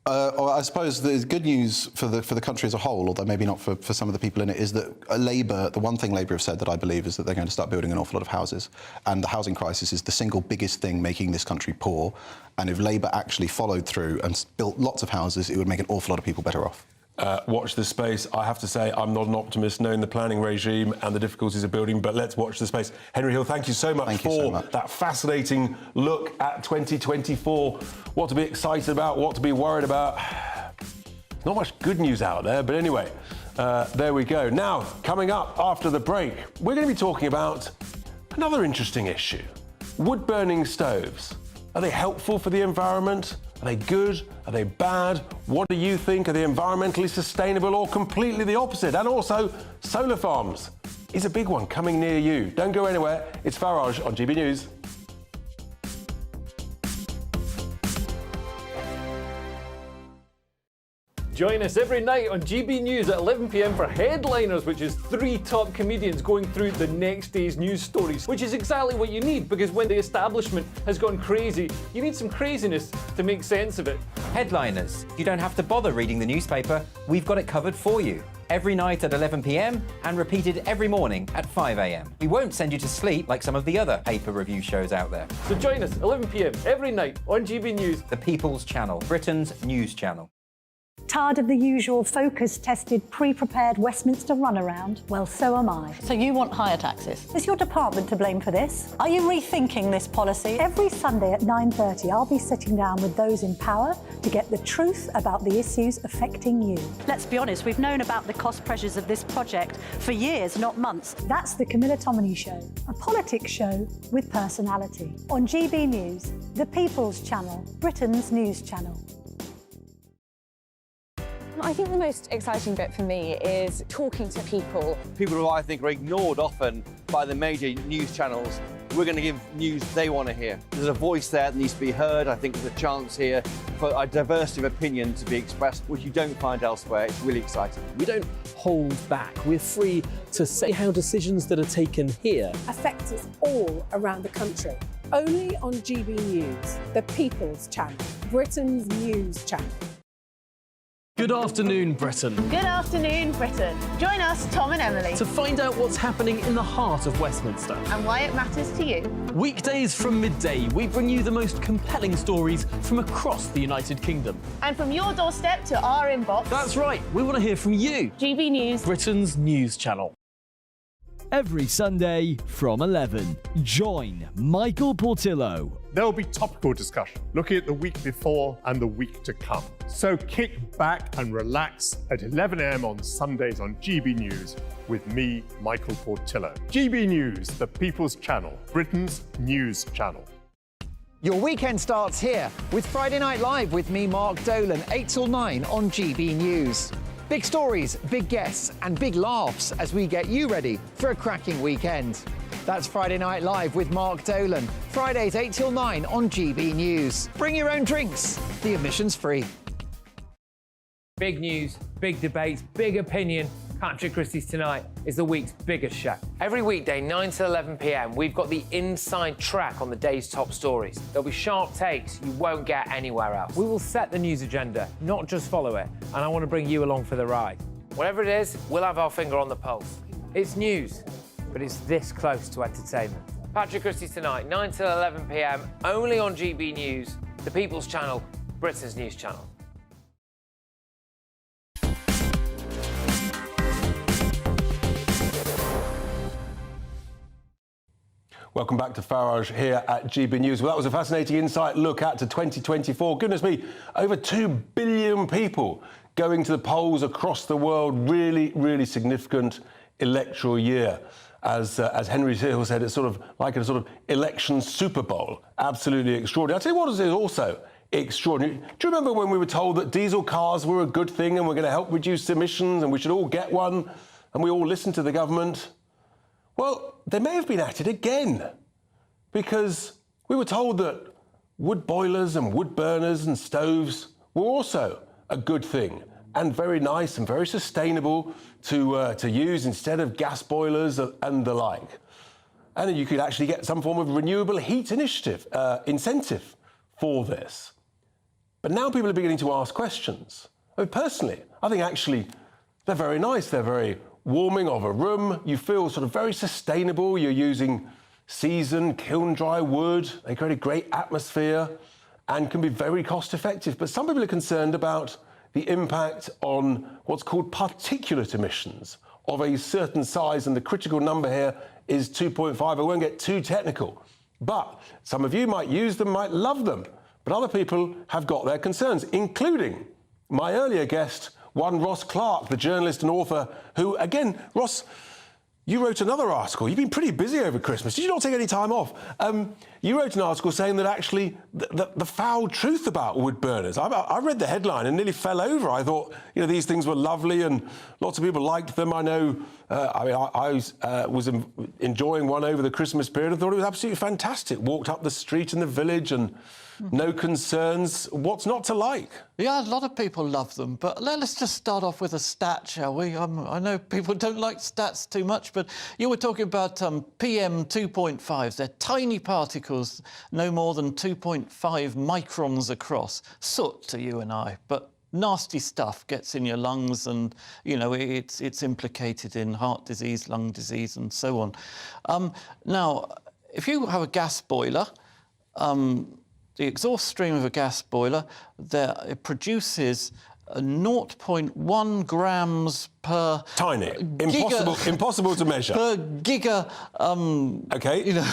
I suppose the good news for the country as a whole, although maybe not for some of the people in it, is that Labour, the one thing Labour have said that I believe is that they're going to start building an awful lot of houses. And the housing crisis is the single biggest thing making this country poor. And if Labour actually followed through and built lots of houses, it would make an awful lot of people better off. Watch this space. I have to say, I'm not an optimist knowing the planning regime and the difficulties of building, but let's watch the space. Henry Hill, thank you so much for that fascinating look at 2024. What to be excited about, what to be worried about. Not much good news out there, but anyway, there we go. Now, coming up after the break, we're going to be talking about another interesting issue. Wood-burning stoves. Are they helpful for the environment? Are they good? Are they bad? What do you think? Are they environmentally sustainable or completely the opposite? And also, solar farms is a big one coming near you. Don't go anywhere. It's Farage on GB News. Join us every night on GB News at 11 p.m. for Headliners, which is 3 top comedians going through the next day's news stories, which is exactly what you need, because when the establishment has gone crazy, you need some craziness to make sense of it. Headliners. You don't have to bother reading the newspaper. We've got it covered for you. every night at 11 p.m. and repeated every morning at 5 a.m. We won't send you to sleep like some of the other pay-per-review shows out there. So join us 11 p.m. every night on GB News. The People's Channel, Britain's news channel. Tired of the usual focus-tested, pre-prepared Westminster runaround? Well, so am I. So you want higher taxes? Is your department to blame for this? Are you rethinking this policy? Every Sunday at 9:30, I'll be sitting down with those in power to get the truth about the issues affecting you. Let's be honest, we've known about the cost pressures of this project for years, not months. That's the Camilla Tominey Show, a politics show with personality. On GB News, the People's Channel, Britain's news channel. I think the most exciting bit for me is talking to people. People who I think are ignored often by the major news channels. We're going to give news they want to hear. There's a voice there that needs to be heard. I think there's a chance here for a diversity of opinion to be expressed, which you don't find elsewhere. It's really exciting. We don't hold back. We're free to say how decisions that are taken here affect us all around the country. Only on GB News, the People's Channel, Britain's news channel. Good afternoon, Britain. Good afternoon, Britain. Join us, Tom and Emily, To find out what's happening in the heart of Westminster. and why it matters to you. Weekdays from midday, we bring you the most compelling stories from across the United Kingdom. And from your doorstep to our inbox. That's right, we want to hear from you. GB News, Britain's news channel. Every Sunday from 11, join Michael Portillo. There will be topical discussion, looking at the week before and the week to come. So kick back and relax at 11 a.m. on Sundays on GB News with me, Michael Portillo. GB News, the People's Channel, Britain's news channel. Your weekend starts here with Friday Night Live with me, Mark Dolan, 8 till 9 on GB News. Big stories, big guests, and big laughs as we get you ready for a cracking weekend. That's Friday Night Live with Mark Dolan, Fridays 8 till 9 on GB News. Bring your own drinks. The admission's free. Big news, big debates, big opinion. Patrick Christie's Tonight is the week's biggest show. Every weekday, 9 to 11 p.m, we've got the inside track on the day's top stories. There'll be sharp takes you won't get anywhere else. We will set the news agenda, not just follow it, and I want to bring you along for the ride. Whatever it is, we'll have our finger on the pulse. It's news, but it's this close to entertainment. Patrick Christie's Tonight, 9 to 11 p.m, only on GB News, the People's Channel, Britain's news channel. Welcome back to Farage here at GB News. Well, that was a fascinating insight look at to 2024. Goodness me, over 2 billion people going to the polls across the world. Really, really significant electoral year. As Henry Hill said, it's sort of like a sort of election Super Bowl. Absolutely extraordinary. I'll tell you what is also extraordinary. Do you remember when we were told that diesel cars were a good thing and were going to help reduce emissions and we should all get one, and we all listened to the government? Well, they may have been at it again, because we were told that wood boilers and wood burners and stoves were also a good thing and very nice and very sustainable to use instead of gas boilers and the like. And then you could actually get some form of renewable heat incentive for this. But now people are beginning to ask questions. I mean, personally, I think actually they're very nice. They're very warming of a room. You feel sort of very sustainable. You're using seasoned, kiln-dry wood. They create a great atmosphere and can be very cost-effective. But some people are concerned about the impact on what's called particulate emissions of a certain size, and the critical number here is 2.5. I won't get too technical, but some of you might use them, might love them, but other people have got their concerns, including my earlier guest, one Ross Clark, the journalist and author, who, again, Ross, you wrote another article. You've been pretty busy over Christmas. Did you not take any time off? You wrote an article saying that actually the foul truth about wood burners. I read the headline and nearly fell over. I thought, you know, these things were lovely and lots of people liked them. I know, I was enjoying one over the Christmas period and thought it was absolutely fantastic. Walked up the street in the village and no concerns. What's not to like? Yeah, a lot of people love them, but let's just start off with a stat, shall we? I know people don't like stats too much, but you were talking about PM 2.5s. They're tiny particles, no more than 2.5 microns across. Soot to you and I, but nasty stuff gets in your lungs, and you know it's implicated in heart disease, lung disease, and so on. Now, if you have a gas boiler, the exhaust stream of a gas boiler, it produces 0.1 grams per... Tiny. Impossible to measure. Per giga... OK. You know,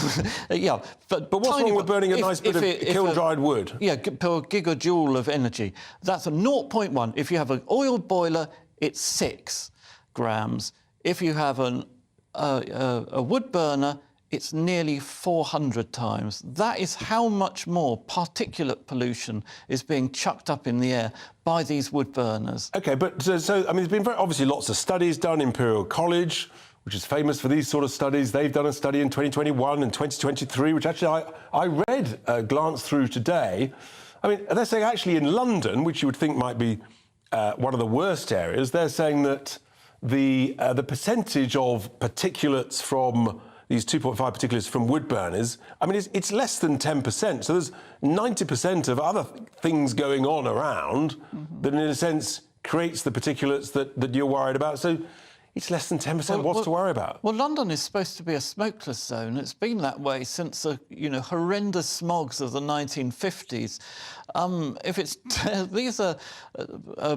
yeah. But what's wrong with burning a nice bit of kiln-dried wood? Yeah, per gigajoule of energy. That's a 0.1. If you have an oil boiler, it's 6 grams. If you have a wood burner, it's nearly 400 times. That is how much more particulate pollution is being chucked up in the air by these wood burners. OK, but so I mean, there's been obviously lots of studies done. Imperial College, which is famous for these sort of studies, they've done a study in 2021 and 2023, which actually I read, glanced through today. I mean, they're saying actually in London, which you would think might be one of the worst areas, they're saying that the percentage of particulates from these 2.5 particulates from wood burners, I mean, it's less than 10%. So there's 90% of other things going on around that, in a sense, creates the particulates that you're worried about. So it's less than 10%. What's to worry about? Well, London is supposed to be a smokeless zone. It's been that way since the horrendous smogs of the 1950s. If it's these are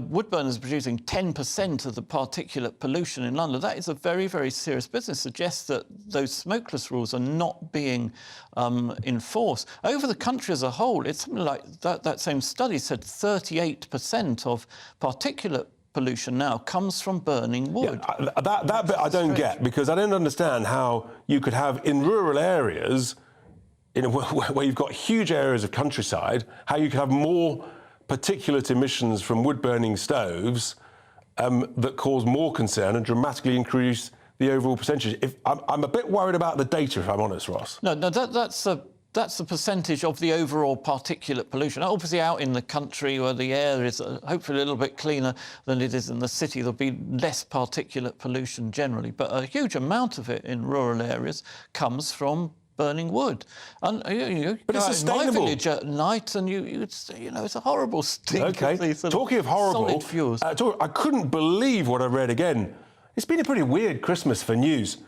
wood burners producing 10% of the particulate pollution in London, that is a very, very serious business. Suggests that those smokeless rules are not being enforced. Over the country as a whole, it's something like that same study said 38% of particulate pollution now comes from burning wood. Yeah, that bit I don't get, because I don't understand how you could have in rural areas, where you've got huge areas of countryside, how you could have more particulate emissions from wood-burning stoves that cause more concern and dramatically increase the overall percentage. I'm a bit worried about the data, if I'm honest, Ross. No, that's the percentage of the overall particulate pollution. Obviously, out in the country where the air is hopefully a little bit cleaner than it is in the city, there'll be less particulate pollution generally. But a huge amount of it in rural areas comes from burning wood. And you but it's sustainable. In my village at night, and it's a horrible stink. OK, talking of horrible, solid fuels. I couldn't believe what I read again. It's been a pretty weird Christmas for news.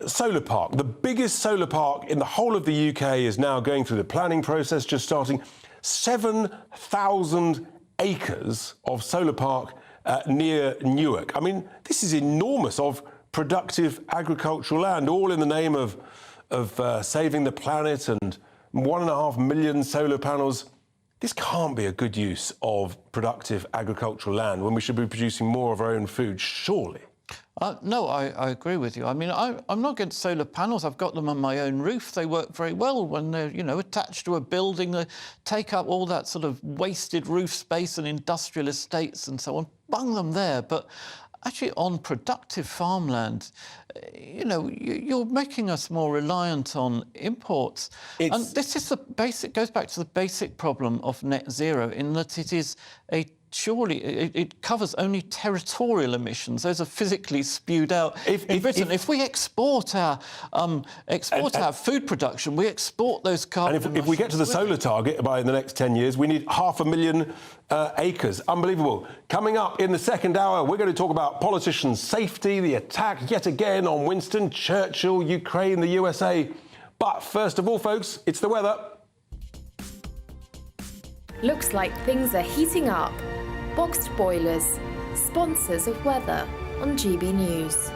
Solar park, the biggest solar park in the whole of the UK, is now going through the planning process, just starting. 7,000 acres of solar park near Newark. I mean, this is enormous, of productive agricultural land, all in the name of saving the planet, and 1.5 million solar panels. This can't be a good use of productive agricultural land when we should be producing more of our own food, surely. No, I agree with you. I mean, I'm not against solar panels. I've got them on my own roof. They work very well when they're, attached to a building. They take up all that sort of wasted roof space and industrial estates and so on. Bung them there. But actually, on productive farmland, you're making us more reliant on imports. And this is goes back to the basic problem of net zero, in that it is surely it covers only territorial emissions. Those are physically spewed out in Britain. If we export our food production, we export those carbon. And if we get to the solar target by the next 10 years, we need 500,000 acres. Unbelievable. Coming up in the second hour, we're going to talk about politicians' safety, the attack yet again on Winston Churchill, Ukraine, the USA. But first of all, folks, it's the weather. Looks like things are heating up. Boxed boilers, sponsors of weather on GB News.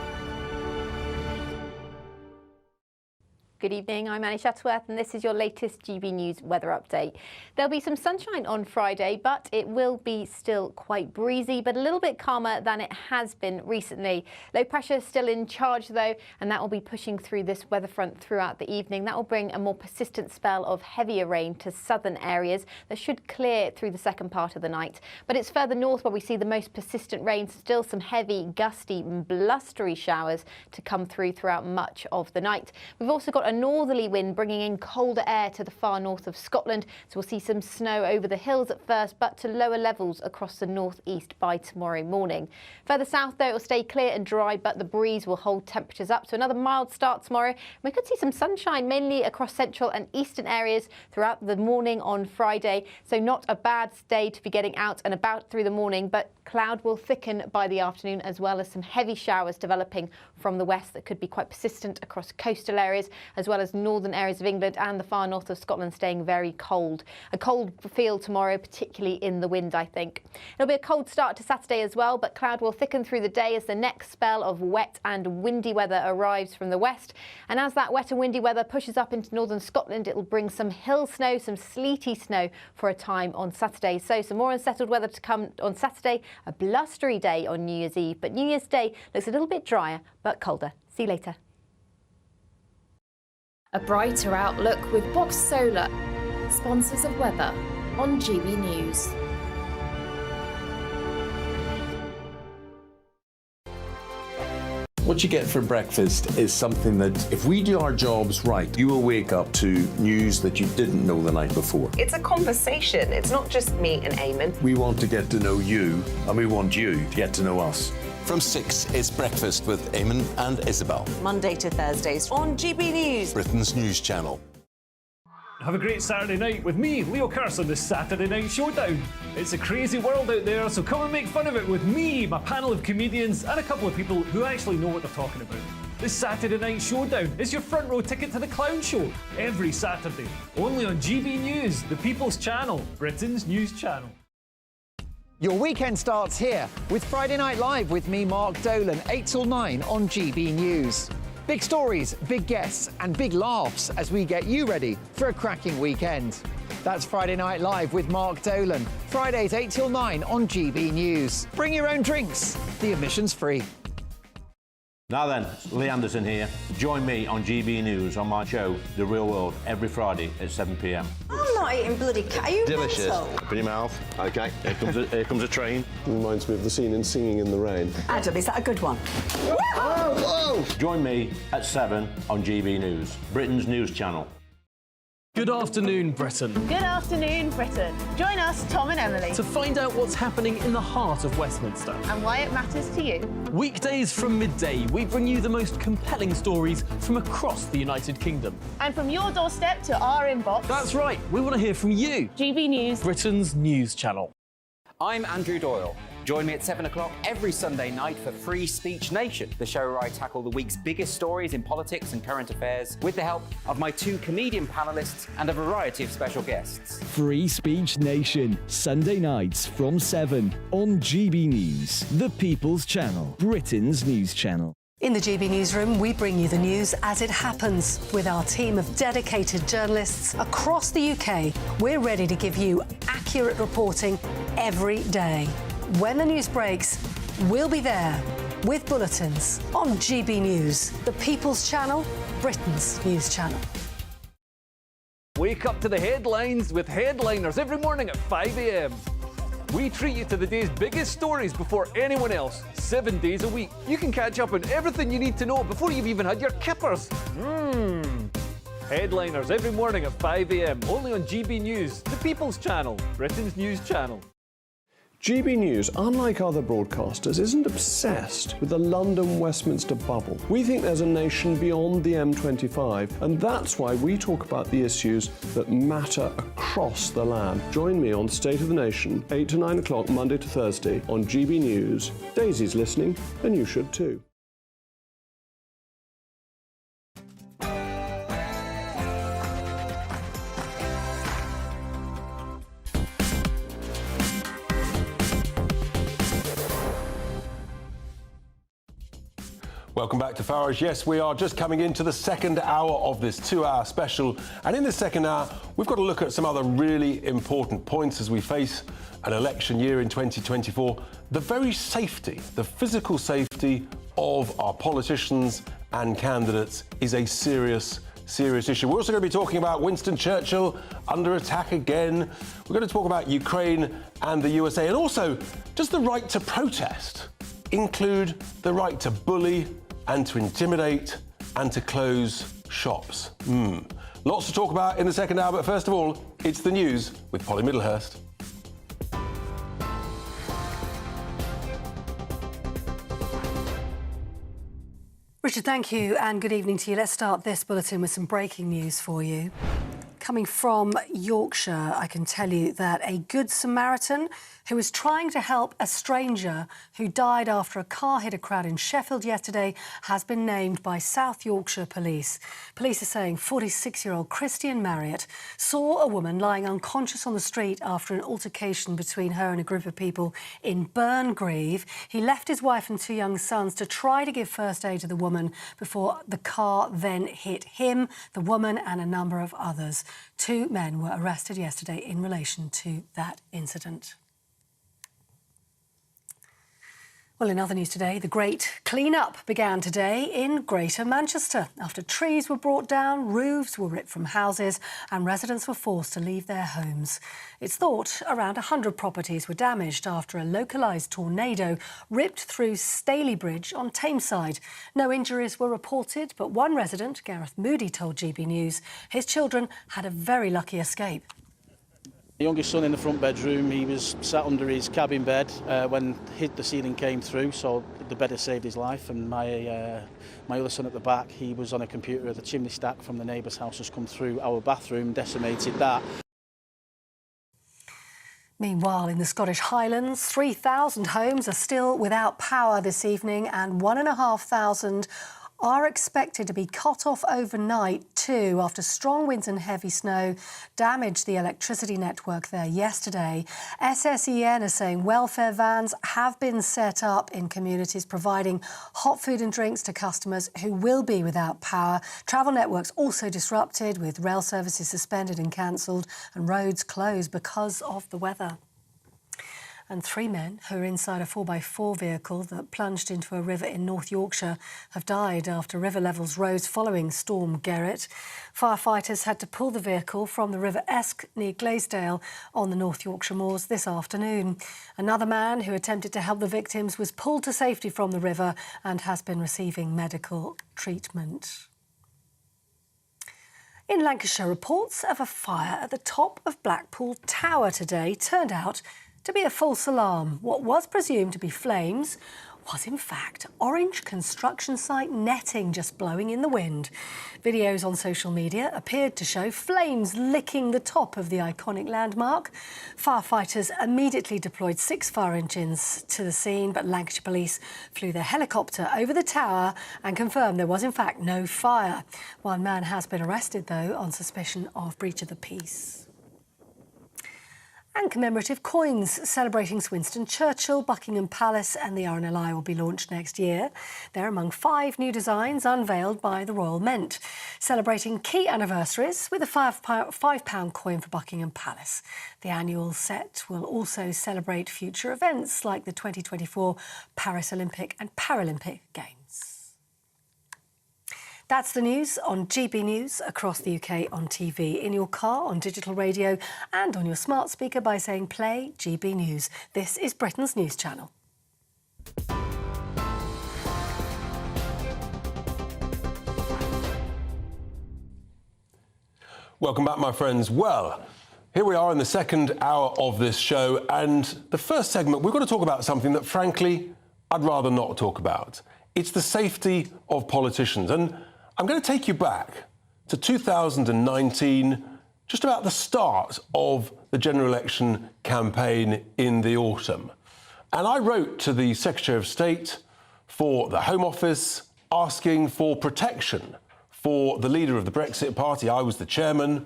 Good evening, I'm Annie Shuttleworth and this is your latest GB News weather update. There'll be some sunshine on Friday, but it will be still quite breezy, but a little bit calmer than it has been recently. Low pressure still in charge though, and that will be pushing through this weather front throughout the evening. That will bring a more persistent spell of heavier rain to southern areas that should clear through the second part of the night. But it's further north where we see the most persistent rain, still some heavy, gusty and blustery showers to come throughout much of the night. We've also got a northerly wind bringing in colder air to the far north of Scotland. So we'll see some snow over the hills at first, but to lower levels across the northeast by tomorrow morning. Further south, though, it will stay clear and dry, but the breeze will hold temperatures up. So another mild start tomorrow. We could see some sunshine mainly across central and eastern areas throughout the morning on Friday. So not a bad day to be getting out and about through the morning, but cloud will thicken by the afternoon, as well as some heavy showers developing from the west that could be quite persistent across coastal areas, as well as northern areas of England and the far north of Scotland staying very cold. A cold feel tomorrow, particularly in the wind, I think. It'll be a cold start to Saturday as well, but cloud will thicken through the day as the next spell of wet and windy weather arrives from the west. And as that wet and windy weather pushes up into northern Scotland, it will bring some hill snow, some sleety snow for a time on Saturday. So some more unsettled weather to come on Saturday. A blustery day on New Year's Eve, but New Year's Day looks a little bit drier but colder. See you later. A brighter outlook with Box Solar, sponsors of weather on GB News. What you get for breakfast is something that, if we do our jobs right, you will wake up to news that you didn't know the night before. It's a conversation. It's not just me and Eamon. We want to get to know you, and we want you to get to know us. From 6, it's Breakfast with Eamon and Isabel. Monday to Thursdays on GB News, Britain's news channel. Have a great Saturday night with me, Leo Curse, on the Saturday Night Showdown. It's a crazy world out there, so come and make fun of it with me, my panel of comedians, and a couple of people who actually know what they're talking about. This Saturday Night Showdown is your front row ticket to the clown show every Saturday, only on GB News, the People's Channel, Britain's news channel. Your weekend starts here with Friday Night Live with me, Mark Dolan, 8 till 9 on GB News. Big stories, big guests and big laughs as we get you ready for a cracking weekend. That's Friday Night Live with Mark Dolan. Fridays 8 till 9 on GB News. Bring your own drinks. The admission's free. Now then, Lee Anderson here. Join me on GB News on my show, The Real World, every Friday at 7 p.m. I'm not eating bloody cat. Are you delicious. mental? Open your mouth. OK, here comes a train. Reminds me of the scene in Singing in the Rain. Adam, is that a good one? Whoa! Join me at 7 on GB News, Britain's news channel. Good afternoon, Britain. Good afternoon, Britain. Join us, Tom and Emily, To find out what's happening in the heart of Westminster. and why it matters to you. Weekdays from midday, we bring you the most compelling stories from across the United Kingdom. And from your doorstep to our inbox. That's right, we want to hear from you. GB News, Britain's news channel. I'm Andrew Doyle. Join me at 7 o'clock every Sunday night for Free Speech Nation, the show where I tackle the week's biggest stories in politics and current affairs with the help of my 2 comedian panellists and a variety of special guests. Free Speech Nation, Sunday nights from 7 on GB News, the People's Channel, Britain's news channel. In the GB Newsroom, we bring you the news as it happens. With our team of dedicated journalists across the UK, we're ready to give you accurate reporting every day. When the news breaks, we'll be there with bulletins on GB News, the People's Channel, Britain's news channel. Wake up to the headlines with headliners every morning at 5 a.m. We treat you to the day's biggest stories before anyone else, 7 days a week. You can catch up on everything you need to know before you've even had your kippers. Headliners every morning at 5 a.m. only on GB News, the People's Channel, Britain's news channel. GB News, unlike other broadcasters, isn't obsessed with the London-Westminster bubble. We think there's a nation beyond the M25, and that's why we talk about the issues that matter across the land. Join me on State of the Nation, 8 to 9 o'clock, Monday to Thursday, on GB News. Daisy's listening, and you should too. Welcome back to Farage. Yes, we are just coming into the second hour of this 2-hour special. And in this second hour, we've got to look at some other really important points as we face an election year in 2024. The very safety, the physical safety of our politicians and candidates is a serious issue. We're also going to be talking about Winston Churchill under attack again. We're going to talk about Ukraine and the USA, and also does the right to protest include the right to bully and to intimidate and to close shops. Lots to talk about in the second hour, but first of all, it's the news with Polly Middlehurst. Richard, thank you and good evening to you. Let's start this bulletin with some breaking news for you. Coming from Yorkshire, I can tell you that a Good Samaritan who was trying to help a stranger who died after a car hit a crowd in Sheffield yesterday has been named by South Yorkshire Police. Police are saying 46-year-old Christian Marriott saw a woman lying unconscious on the street after an altercation between her and a group of people in Burngreave. He left his wife and 2 young sons to try to give first aid to the woman before the car then hit him, the woman and a number of others. 2 men were arrested yesterday in relation to that incident. Well, in other news today, the great clean-up began today in Greater Manchester. After trees were brought down, roofs were ripped from houses and residents were forced to leave their homes. It's thought around 100 properties were damaged after a localised tornado ripped through Staley Bridge on Tameside. No injuries were reported, but one resident, Gareth Moody, told GB News his children had a very lucky escape. The youngest son in the front bedroom, he was sat under his cabin bed when the ceiling came through, so the bed had saved his life. And my other son at the back, he was on a computer. The chimney stack from the neighbour's house has come through our bathroom, decimated that. Meanwhile, in the Scottish Highlands, 3,000 homes are still without power this evening and 1,500 are expected to be cut off overnight too after strong winds and heavy snow damaged the electricity network there yesterday. SSEN are saying welfare vans have been set up in communities providing hot food and drinks to customers who will be without power. Travel networks also disrupted with rail services suspended and cancelled and roads closed because of the weather. And 3 men who were inside a 4x4 vehicle that plunged into a river in North Yorkshire have died after river levels rose following Storm Gerrit. Firefighters had to pull the vehicle from the River Esk near Glaisdale on the North Yorkshire moors this afternoon. Another man who attempted to help the victims was pulled to safety from the river and has been receiving medical treatment. In Lancashire, reports of a fire at the top of Blackpool Tower today turned out to be a false alarm. What was presumed to be flames was in fact orange construction site netting just blowing in the wind. Videos on social media appeared to show flames licking the top of the iconic landmark. Firefighters immediately deployed 6 fire engines to the scene, but Lancashire Police flew their helicopter over the tower and confirmed there was in fact no fire. One man has been arrested though on suspicion of breach of the peace. And commemorative coins celebrating Winston Churchill, Buckingham Palace and the RNLI will be launched next year. They're among 5 new designs unveiled by the Royal Mint, celebrating key anniversaries with a £5 coin for Buckingham Palace. The annual set will also celebrate future events like the 2024 Paris Olympic and Paralympic Games. That's the news on GB News across the UK on TV, in your car, on digital radio and on your smart speaker by saying play GB News. This is Britain's news channel. Welcome back, my friends. Well, here we are in the second hour of this show, and the first segment, we've got to talk about something that, frankly, I'd rather not talk about. It's the safety of politicians. And I'm going to take you back to 2019, just about the start of the general election campaign in the autumn. And I wrote to the Secretary of State for the Home Office asking for protection for the leader of the Brexit Party. I was the chairman,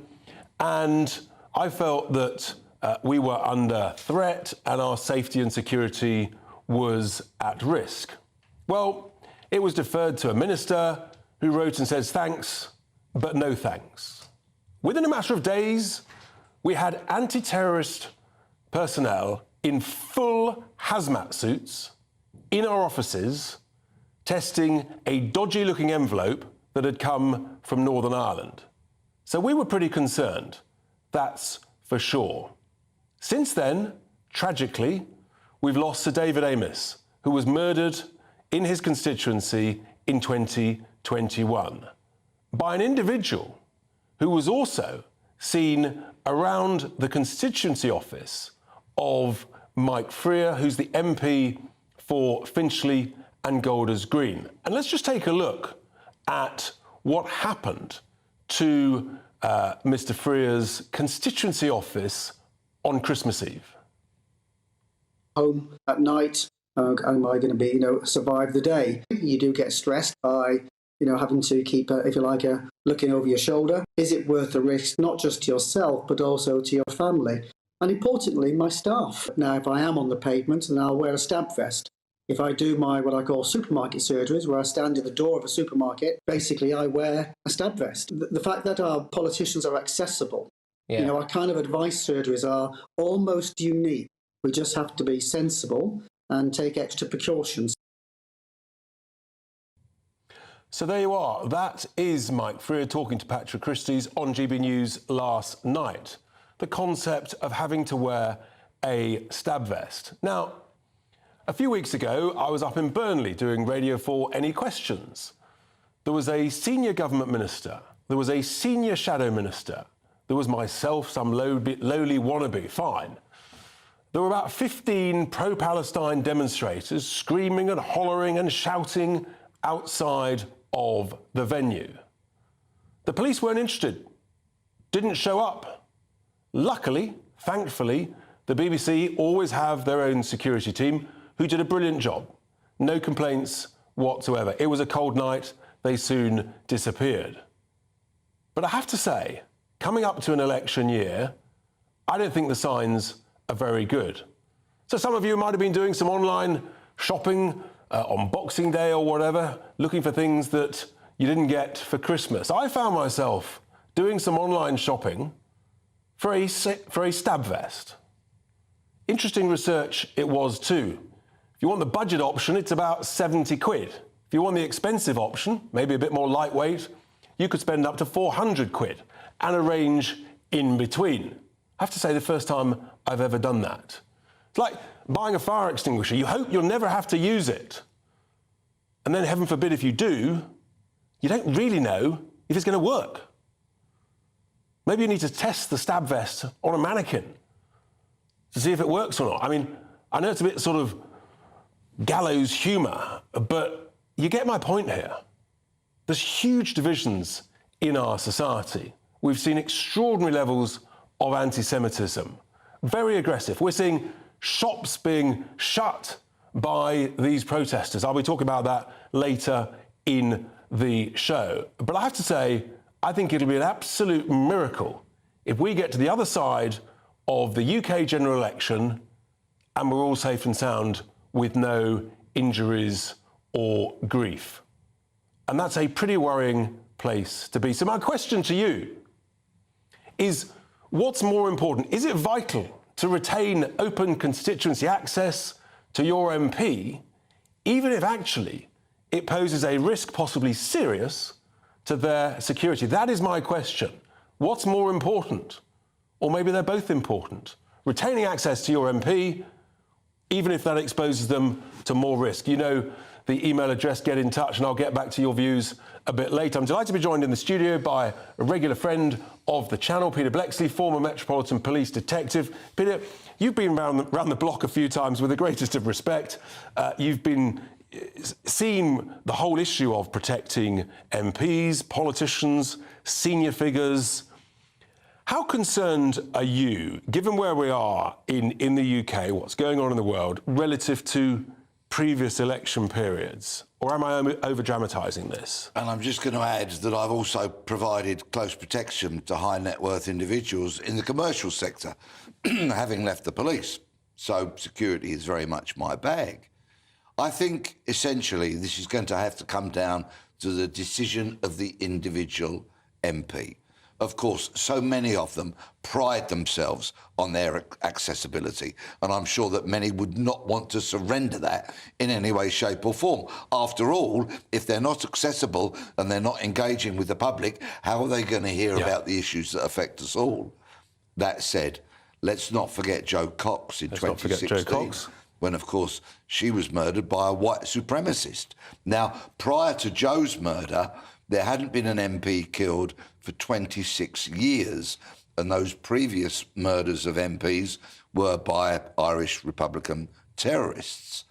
and I felt that we were under threat and our safety and security was at risk. Well, it was deferred to a minister who wrote and says thanks, but no thanks. Within a matter of days, we had anti-terrorist personnel in full hazmat suits in our offices testing a dodgy-looking envelope that had come from Northern Ireland. So we were pretty concerned, that's for sure. Since then, tragically, we've lost Sir David Amess, who was murdered in his constituency in 2021. by an individual who was also seen around the constituency office of Mike Freer, who's the MP for Finchley and Golders Green. And let's just take a look at what happened to Mr. Freer's constituency office on Christmas Eve. Home at night, am I going to be, survive the day? You do get stressed by, having to keep, if you like, looking over your shoulder. Is it worth the risk, not just to yourself, but also to your family? And importantly, my staff. Now, if I am on the pavement, then I'll wear a stab vest. If I do what I call supermarket surgeries, where I stand at the door of a supermarket, basically I wear a stab vest. The fact that our politicians are accessible, our kind of advice surgeries are almost unique. We just have to be sensible and take extra precautions. So there you are. That is Mike Freer talking to Patrick Christie's on GB News last night. The concept of having to wear a stab vest. Now, a few weeks ago, I was up in Burnley doing Radio 4 Any Questions. There was a senior government minister. There was a senior shadow minister. There was myself, some lowly wannabe, fine. There were about 15 pro-Palestine demonstrators screaming and hollering and shouting outside of the venue. The police weren't interested, didn't show up. Luckily, thankfully, the BBC always have their own security team who did a brilliant job. No complaints whatsoever. It was a cold night, they soon disappeared. But I have to say, coming up to an election year, I don't think the signs are very good. So some of you might have been doing some online shopping on Boxing Day or whatever, looking for things that you didn't get for Christmas. I found myself doing some online shopping for a stab vest. Interesting research it was too. If you want the budget option, it's about 70 quid. If you want the expensive option, maybe a bit more lightweight, you could spend up to 400 quid and a range in between. I have to say, the first time I've ever done that. It's like buying a fire extinguisher. You hope you'll never have to use it. And then, heaven forbid, if you do, you don't really know if it's going to work. Maybe you need to test the stab vest on a mannequin to see if it works or not. I mean, I know it's a bit sort of gallows humour, but you get my point here. There's huge divisions in our society. We've seen extraordinary levels of anti-Semitism, very aggressive. We're seeing shops being shut by these protesters. I'll be talking about that later in the show. But I have to say, I think it'll be an absolute miracle if we get to the other side of the UK general election and we're all safe and sound with no injuries or grief. And that's a pretty worrying place to be. So my question to you is, what's more important? Is it vital to retain open constituency access to your MP, even if actually it poses a risk possibly serious to their security? That is my question. What's more important? Or maybe they're both important. Retaining access to your MP, even if that exposes them to more risk. You know the email address, get in touch, and I'll get back to your views a bit later. I'm delighted to be joined in the studio by a regular friend of the channel, Peter Blexley, former Metropolitan Police detective. Peter, you've been around the block a few times with the greatest of respect. You've been seeing the whole issue of protecting MPs, politicians, senior figures. How concerned are you, given where we are in the UK, what's going on in the world, relative to previous election periods? Or am I over-dramatising this? And I'm just going to add that I've also provided close protection to high net worth individuals in the commercial sector, having left the police. So security is very much my bag. I think essentially this is going to have to come down to the decision of the individual MP. Of course, so many of them pride themselves on their accessibility, and I'm sure that many would not want to surrender that in any way, shape or form. After all, if they're not accessible and they're not engaging with the public, how are they going to hear about the issues that affect us all? That said, let's not forget Jo Cox in 2016. When, of course, she was murdered by a white supremacist. Now, prior to Jo's murder, There hadn't been an MP killed for 26 years, and those previous murders of MPs were by Irish Republican terrorists.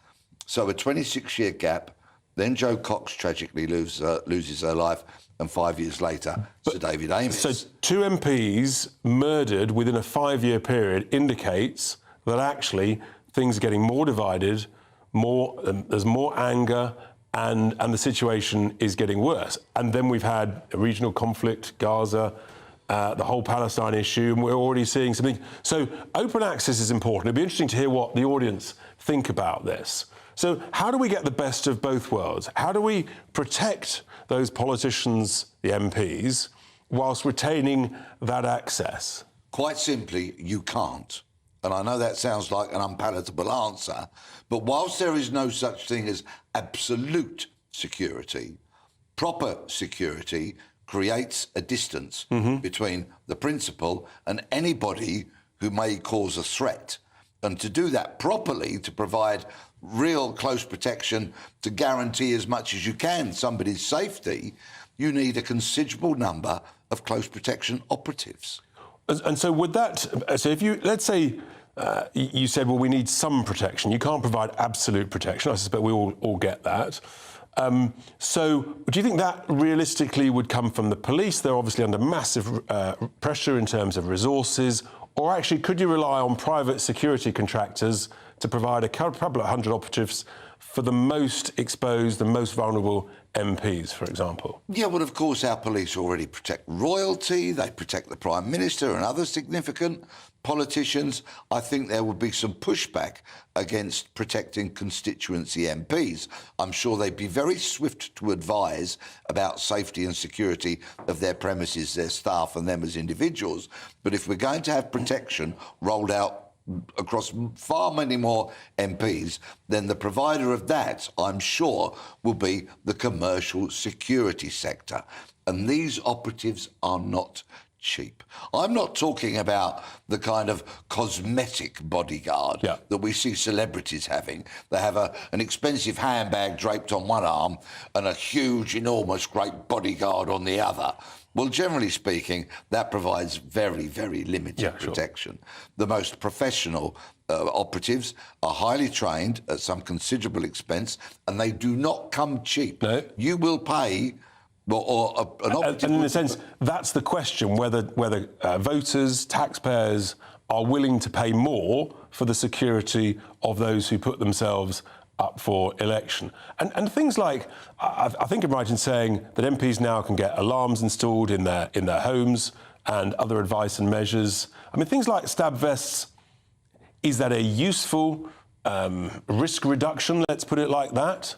So a 26-year gap, then Jo Cox tragically loses her life, and 5 years later, Sir David Amess. So 2 MPs murdered within a 5-year period indicates that actually things are getting more divided, there's more anger, and the situation is getting worse. And then we've had a regional conflict, Gaza, the whole Palestine issue, and we're already seeing something. So open access is important. It'd be interesting to hear what the audience think about this. So how do we get the best of both worlds? How do we protect those politicians, the MPs, whilst retaining that access? Quite simply, you can't. And I know that sounds like an unpalatable answer, but whilst there is no such thing as absolute security, proper security creates a distance between the principal and anybody who may cause a threat. And to do that properly, to provide real close protection, to guarantee as much as you can somebody's safety, you need a considerable number of close protection operatives. And so would that, so if you, let's say you said, well, we need some protection. You can't provide absolute protection. I suspect we all get that. So do you think that realistically would come from the police? They're obviously under massive pressure in terms of resources. Or actually, could you rely on private security contractors to provide a couple of hundred operatives for the most exposed, the most vulnerable MPs, for example? Yeah, well, of course, our police already protect royalty, they protect the Prime Minister and other significant politicians. I think there would be some pushback against protecting constituency MPs. I'm sure they'd be very swift to advise about safety and security of their premises, their staff and them as individuals. But if we're going to have protection rolled out across far many more MPs, then the provider of that, I'm sure, will be the commercial security sector. And these operatives are not cheap. I'm not talking about the kind of cosmetic bodyguard that we see celebrities having. They have an expensive handbag draped on one arm and a huge, enormous, great bodyguard on the other. Well, generally speaking, that provides very, very limited protection. Sure. The most professional operatives are highly trained at some considerable expense, and they do not come cheap. No. You will pay... And in a sense, that's the question, whether voters, taxpayers are willing to pay more for the security of those who put themselves up for election. And things like, I think I'm right in saying that MPs now can get alarms installed in their homes and other advice and measures. I mean, things like stab vests, is that a useful risk reduction, let's put it like that?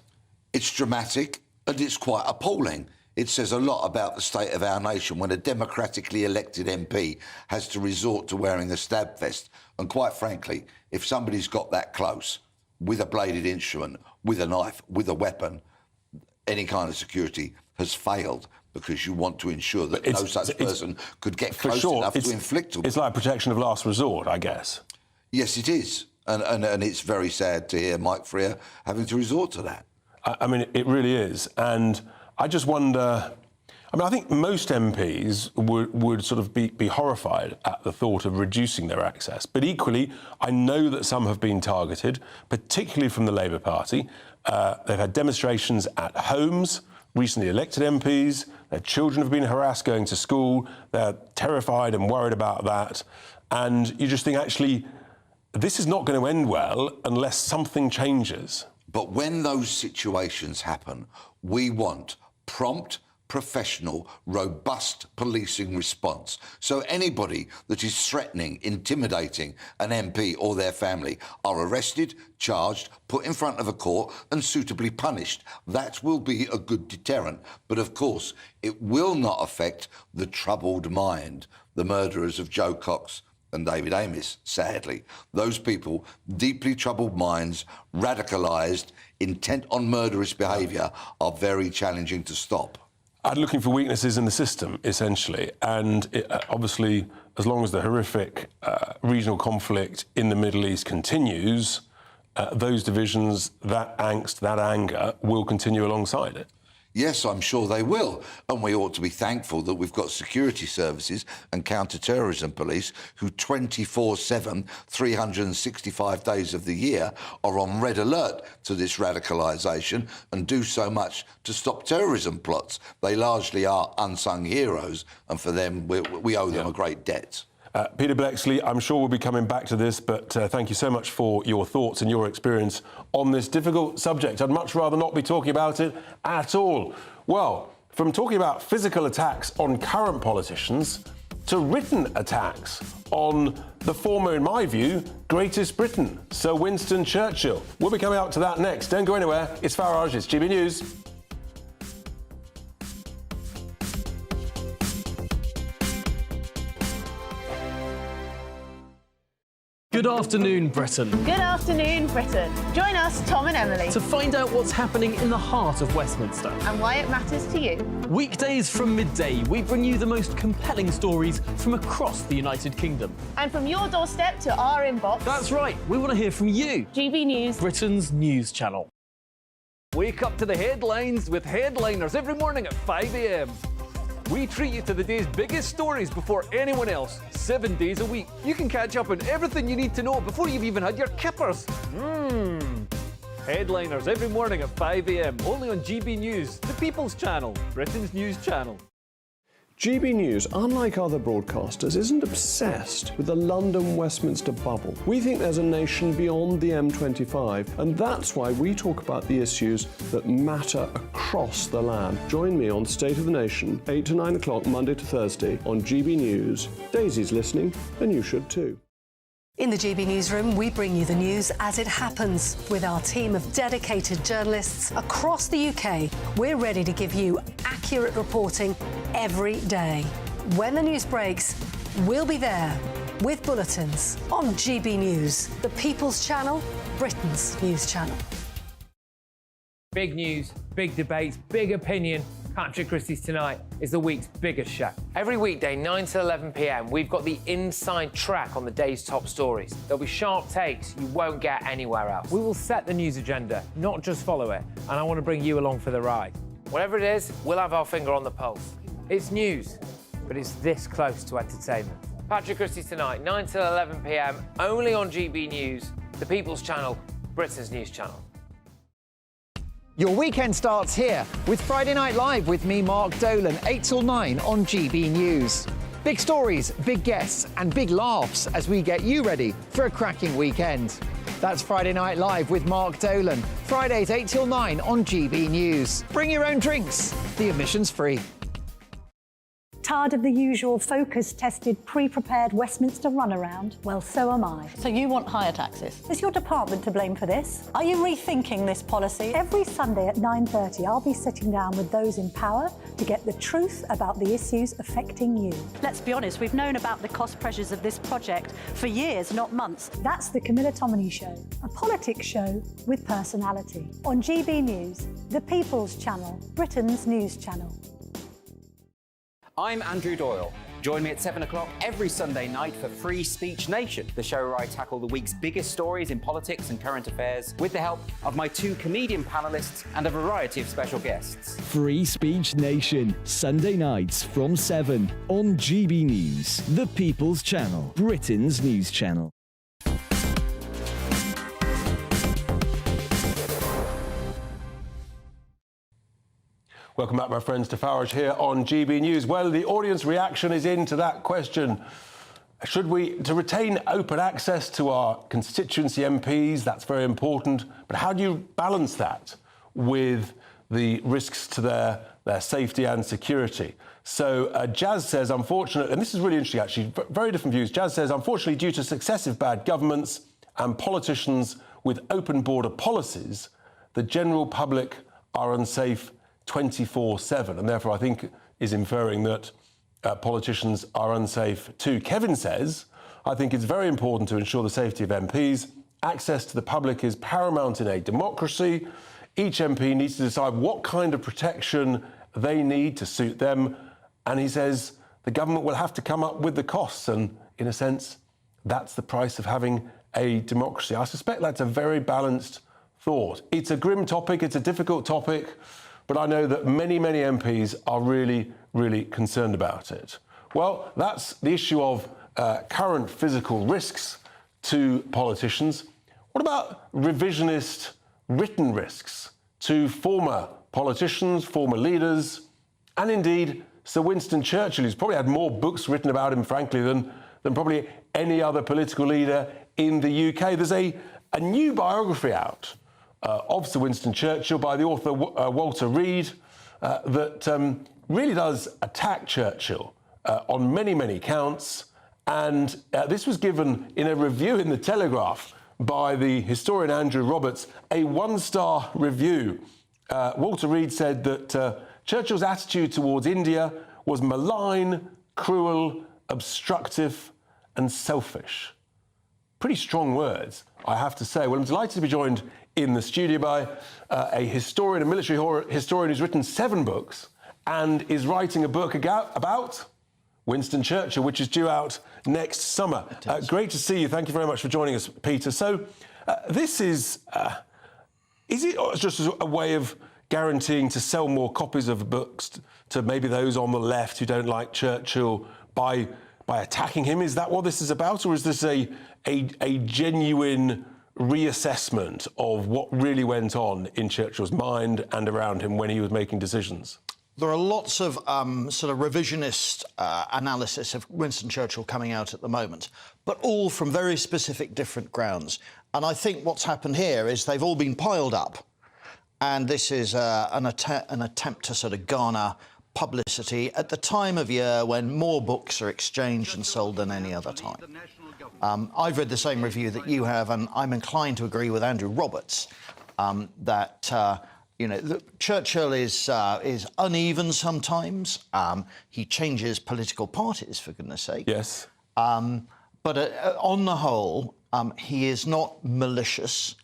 It's dramatic and it's quite appalling. It says a lot about the state of our nation when a democratically elected MP has to resort to wearing a stab vest. And quite frankly, if somebody's got that close, with a bladed instrument, with a knife, with a weapon, any kind of security has failed, because you want to ensure that no such person could get close enough to inflict a... It's like protection of last resort, I guess. Yes, it is. And it's very sad to hear Mike Freer having to resort to that. I mean, it really is. And I just wonder... I mean, I think most MPs would sort of be horrified at the thought of reducing their access. But equally, I know that some have been targeted, particularly from the Labour Party. They've had demonstrations at homes, recently elected MPs. Their children have been harassed going to school. They're terrified and worried about that. And you just think, actually, this is not going to end well unless something changes. But when those situations happen, we want prompt, professional, robust policing response. So anybody that is threatening, intimidating an MP or their family are arrested, charged, put in front of a court and suitably punished. That will be a good deterrent. But of course, it will not affect the troubled mind, the murderers of Jo Cox and David Amess, sadly. Those people, deeply troubled minds, radicalised, intent on murderous behaviour, are very challenging to stop. I'm looking for weaknesses in the system, essentially. And obviously, as long as the horrific regional conflict in the Middle East continues, those divisions, that angst, that anger will continue alongside it. Yes, I'm sure they will. And we ought to be thankful that we've got security services and counter-terrorism police who 24/7, 365 days of the year are on red alert to this radicalisation and do so much to stop terrorism plots. They largely are unsung heroes, and for them, we owe them a great debt. Peter Blexley, I'm sure we'll be coming back to this, but thank you so much for your thoughts and your experience on this difficult subject. I'd much rather not be talking about it at all. Well, from talking about physical attacks on current politicians to written attacks on the former, in my view, greatest Briton, Sir Winston Churchill. We'll be coming out to that next. Don't go anywhere. It's Farage, it's GB News. Good afternoon, Britain. Good afternoon, Britain. Join us, Tom and Emily, To find out what's happening in the heart of Westminster. and why it matters to you. Weekdays from midday, we bring you the most compelling stories from across the United Kingdom. And from your doorstep to our inbox. That's right, we want to hear from you. GB News, Britain's news channel. Wake up to the headlines with Headliners every morning at 5 a.m. We treat you to the day's biggest stories before anyone else, 7 days a week. You can catch up on everything you need to know before you've even had your kippers. Headliners every morning at 5 a.m. only on GB News, the People's Channel, Britain's news channel. GB News, unlike other broadcasters, isn't obsessed with the London-Westminster bubble. We think there's a nation beyond the M25, and that's why we talk about the issues that matter across the land. Join me on State of the Nation, 8 to 9 o'clock, Monday to Thursday, on GB News. Daisy's listening, and you should too. In the GB Newsroom, we bring you the news as it happens. With our team of dedicated journalists across the UK, we're ready to give you accurate reporting every day. When the news breaks, we'll be there with bulletins on GB News, the People's Channel, Britain's news channel. Big news, big debates, big opinion. Patrick Christie's Tonight is the week's biggest show. Every weekday, 9 to 11 p.m, we've got the inside track on the day's top stories. There'll be sharp takes you won't get anywhere else. We will set the news agenda, not just follow it, and I want to bring you along for the ride. Whatever it is, we'll have our finger on the pulse. It's news, but it's this close to entertainment. Patrick Christie's Tonight, 9 to 11 p.m, only on GB News, the People's Channel, Britain's news channel. Your weekend starts here with Friday Night Live with me, Mark Dolan, 8 till 9 on GB News. Big stories, big guests and big laughs as we get you ready for a cracking weekend. That's Friday Night Live with Mark Dolan, Fridays 8 till 9 on GB News. Bring your own drinks, the admission's free. Tired of the usual focus-tested, pre-prepared Westminster runaround? Well, so am I. So you want higher taxes? Is your department to blame for this? Are you rethinking this policy? Every Sunday at 9:30, I'll be sitting down with those in power to get the truth about the issues affecting you. Let's be honest, we've known about the cost pressures of this project for years, not months. That's the Camilla Tominey Show, a politics show with personality. On GB News, the People's Channel, Britain's news channel. I'm Andrew Doyle. Join me at 7 o'clock every Sunday night for Free Speech Nation, the show where I tackle the week's biggest stories in politics and current affairs with the help of my two comedian panellists and a variety of special guests. Free Speech Nation, Sunday nights from 7 on GB News, the People's Channel, Britain's news channel. Welcome back, my friends, to Farage here on GB News. Well, the audience reaction is into that question. Should we, to retain open access to our constituency MPs, that's very important, but how do you balance that with the risks to their safety and security? So Jazz says, unfortunately, and this is really interesting actually, very different views. Jazz says, unfortunately, due to successive bad governments and politicians with open border policies, the general public are unsafe 24/7, and therefore I think is inferring that politicians are unsafe too. Kevin says, I think it's very important to ensure the safety of MPs. Access to the public is paramount in a democracy. Each MP needs to decide what kind of protection they need to suit them. And he says the government will have to come up with the costs. And in a sense, that's the price of having a democracy. I suspect that's a very balanced thought. It's a grim topic. It's a difficult topic. but I know that many, many MPs are really, really concerned about it. Well, that's the issue of current physical risks to politicians. What about revisionist written risks to former politicians, former leaders, and indeed Sir Winston Churchill, who's probably had more books written about him, frankly, than probably any other political leader in the UK. There's a new biography out of Sir Winston Churchill by the author Walter Reed that really does attack Churchill on many, many counts. And this was given in a review in the Telegraph by the historian Andrew Roberts, a one-star review. Walter Reed said that Churchill's attitude towards India was malign, cruel, obstructive and selfish. Pretty strong words, I have to say. Well, I'm delighted to be joined in the studio by a historian, a military historian who's written 7 books and is writing a book about Winston Churchill, which is due out next summer. Great to see you. Thank you very much for joining us, Peter. So this is it just a way of guaranteeing to sell more copies of books to maybe those on the left who don't like Churchill by attacking him? Is that what this is about, or is this a genuine reassessment of what really went on in Churchill's mind and around him when he was making decisions? There are lots of sort of revisionist analysis of Winston Churchill coming out at the moment, but all from very specific different grounds. And I think what's happened here is they've all been piled up, and this is an attempt to sort of garner publicity at the time of year when more books are exchanged and sold than any other time. I've read the same review that you have, and I'm inclined to agree with Andrew Roberts that Churchill is uneven sometimes. He changes political parties, for goodness sake. Yes. But on the whole, he is not malicious.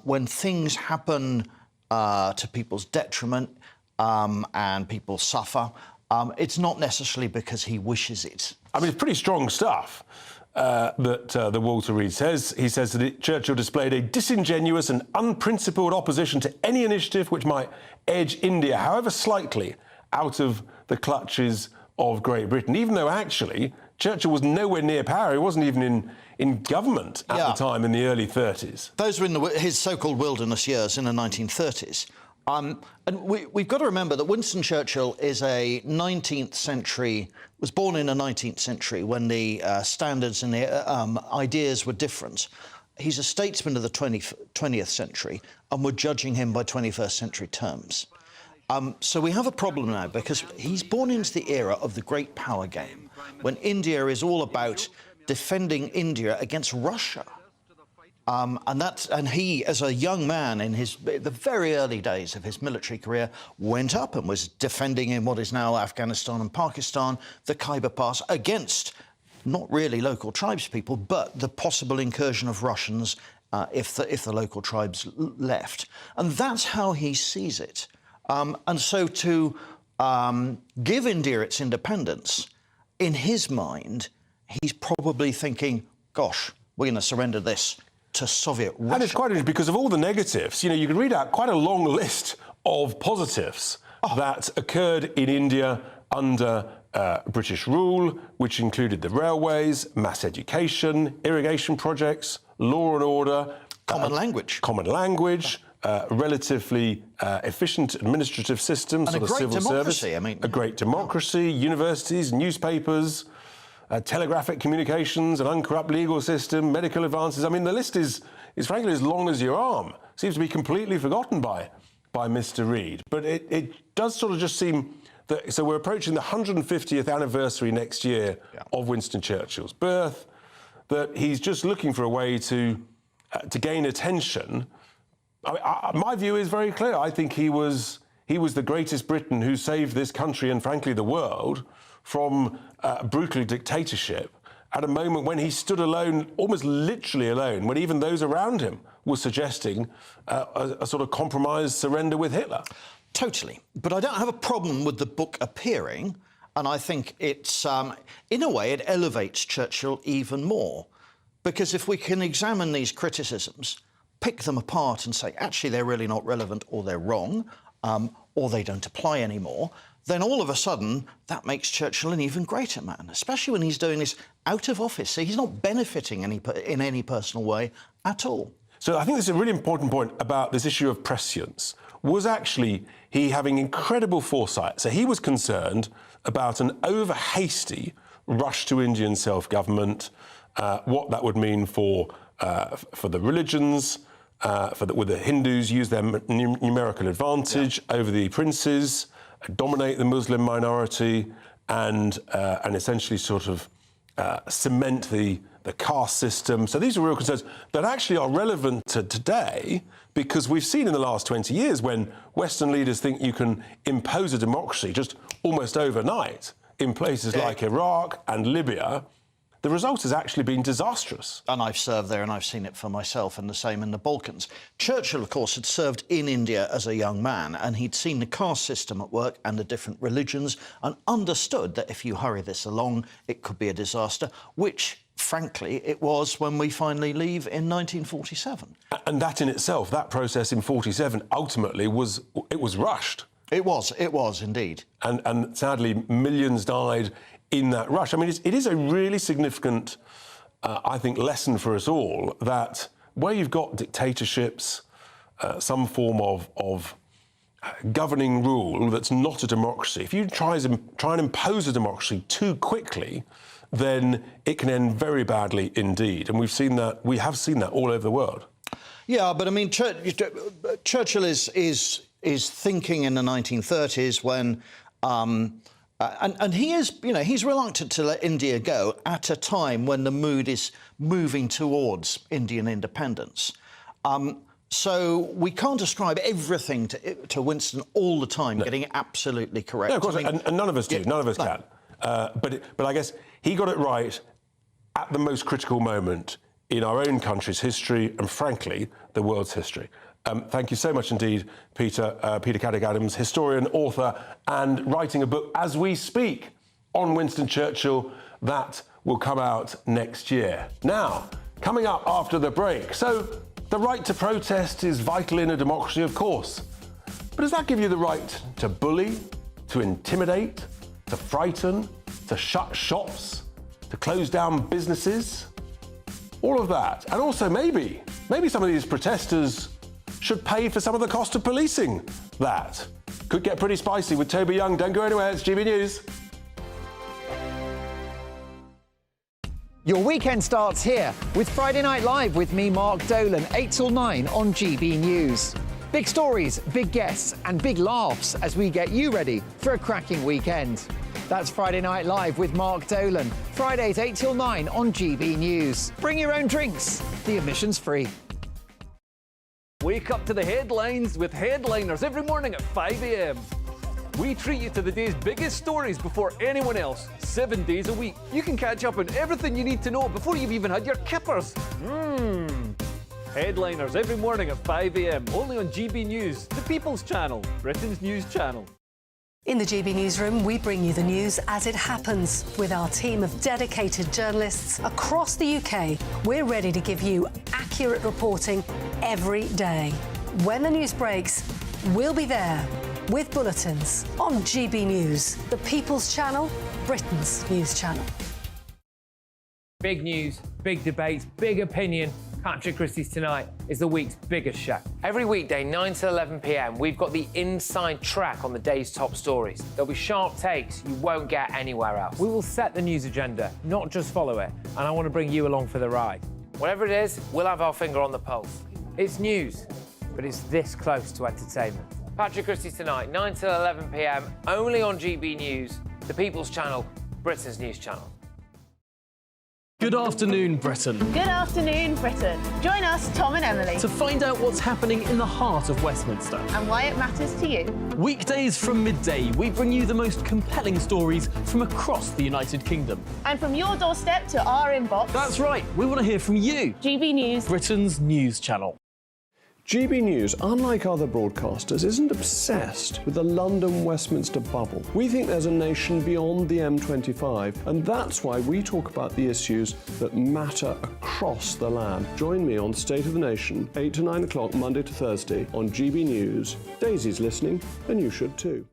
When things happen to people's detriment and people suffer, it's not necessarily because he wishes it. I mean, it's pretty strong stuff. That Walter Reed says. He says that Churchill displayed a disingenuous and unprincipled opposition to any initiative which might edge India, however slightly, out of the clutches of Great Britain, even though actually Churchill was nowhere near power. He wasn't even in government at the time in the early 30s. Those were in his so-called wilderness years in the 1930s. And we've got to remember that Winston Churchill is a 19th century, was born in the 19th century when the standards and the ideas were different. He's a statesman of the 20th century, and we're judging him by 21st century terms. So we have a problem now because he's born into the era of the great power game, when India is all about defending India against Russia. And he, as a young man in the very early days of his military career, went up and was defending in what is now Afghanistan and Pakistan, the Khyber Pass, against not really local tribespeople, but the possible incursion of Russians if the local tribes left. And that's how he sees it. And so to give India its independence, in his mind, he's probably thinking, gosh, we're going to surrender this to Soviet Russia. And it's quite interesting because of all the negatives, you can read out quite a long list of positives that occurred in India under British rule, which included the railways, mass education, irrigation projects, law and order. Common language. Common language, relatively efficient administrative system, and sort a of great civil democracy, service. I mean, a great democracy, universities, newspapers, telegraphic communications, an uncorrupt legal system, medical advances. I mean, the list is frankly as long as your arm. Seems to be completely forgotten by Mr. Reed. But it does sort of just seem that, so we're approaching the 150th anniversary next year of Winston Churchill's birth, that he's just looking for a way to gain attention. My view is very clear. I think he was the greatest Briton who saved this country and frankly the world from brutal dictatorship at a moment when he stood alone, almost literally alone, when even those around him were suggesting a sort of compromised surrender with Hitler. Totally. But I don't have a problem with the book appearing, and I think it's, in a way, it elevates Churchill even more. Because if we can examine these criticisms, pick them apart and say, actually, they're really not relevant or they're wrong, or they don't apply anymore, then all of a sudden that makes Churchill an even greater man, especially when he's doing this out of office. So he's not benefiting in any personal way at all. So I think this is a really important point about this issue of prescience, was actually he having incredible foresight. So he was concerned about an over-hasty rush to Indian self-government, what that would mean for the religions, with the Hindus use their numerical advantage over the princes, dominate the Muslim minority, and essentially sort of cement the caste system. So these are real concerns that actually are relevant to today, because we've seen in the last 20 years when Western leaders think you can impose a democracy just almost overnight in places like Iraq and Libya, the result has actually been disastrous. And I've served there and I've seen it for myself, and the same in the Balkans. Churchill, of course, had served in India as a young man, and he'd seen the caste system at work and the different religions, and understood that if you hurry this along, it could be a disaster, which, frankly, it was when we finally leave in 1947. And that in itself, that process in 47, ultimately was rushed. It was indeed. And sadly, millions died in that rush. I mean, it is a really significant, I think, lesson for us all that where you've got dictatorships, some form of governing rule that's not a democracy, if you try and impose a democracy too quickly, then it can end very badly indeed. And we have seen that all over the world. Yeah, but I mean, Churchill is thinking in the 1930s when, and he is, he's reluctant to let India go at a time when the mood is moving towards Indian independence. So we can't ascribe everything to Winston all the time, getting it absolutely correct. No, of course, and none of us do. None of us can. But I guess he got it right at the most critical moment in our own country's history and, frankly, the world's history. Thank you so much indeed, Peter Caddick-Adams, historian, author, and writing a book as we speak on Winston Churchill that will come out next year. Now, coming up after the break. So, the right to protest is vital in a democracy, of course. But does that give you the right to bully, to intimidate, to frighten, to shut shops, to close down businesses? All of that. And also maybe some of these protesters should pay for some of the cost of policing that. Could get pretty spicy with Toby Young. Don't go anywhere, it's GB News. Your weekend starts here with Friday Night Live with me, Mark Dolan, 8 till 9 on GB News. Big stories, big guests and big laughs as we get you ready for a cracking weekend. That's Friday Night Live with Mark Dolan. Fridays 8 till 9 on GB News. Bring your own drinks. The admission's free. Wake up to the headlines with Headliners every morning at 5 a.m. We treat you to the day's biggest stories before anyone else, 7 days a week. You can catch up on everything you need to know before you've even had your kippers. Headliners every morning at 5 a.m. only on GB News, the People's Channel, Britain's news channel. In the GB Newsroom, we bring you the news as it happens. With our team of dedicated journalists across the UK, we're ready to give you accurate reporting every day. When the news breaks, we'll be there with bulletins on GB News, the People's Channel, Britain's news channel. Big news, big debates, big opinion. Patrick Christie's Tonight is the week's biggest show. Every weekday, 9 to 11 p.m, we've got the inside track on the day's top stories. There'll be sharp takes you won't get anywhere else. We will set the news agenda, not just follow it, and I want to bring you along for the ride. Whatever it is, we'll have our finger on the pulse. It's news, but it's this close to entertainment. Patrick Christie's Tonight, 9 to 11 p.m, only on GB News, the People's Channel, Britain's news channel. Good afternoon, Britain. Good afternoon, Britain. Join us, Tom and Emily, To find out what's happening in the heart of Westminster. and why it matters to you. Weekdays from midday, we bring you the most compelling stories from across the United Kingdom. And from your doorstep to our inbox, That's right, we want to hear from you. GB News. Britain's news channel. GB News, unlike other broadcasters, isn't obsessed with the London-Westminster bubble. We think there's a nation beyond the M25, and that's why we talk about the issues that matter across the land. Join me on State of the Nation, 8 to 9 o'clock, Monday to Thursday, on GB News. Daisy's listening, and you should too.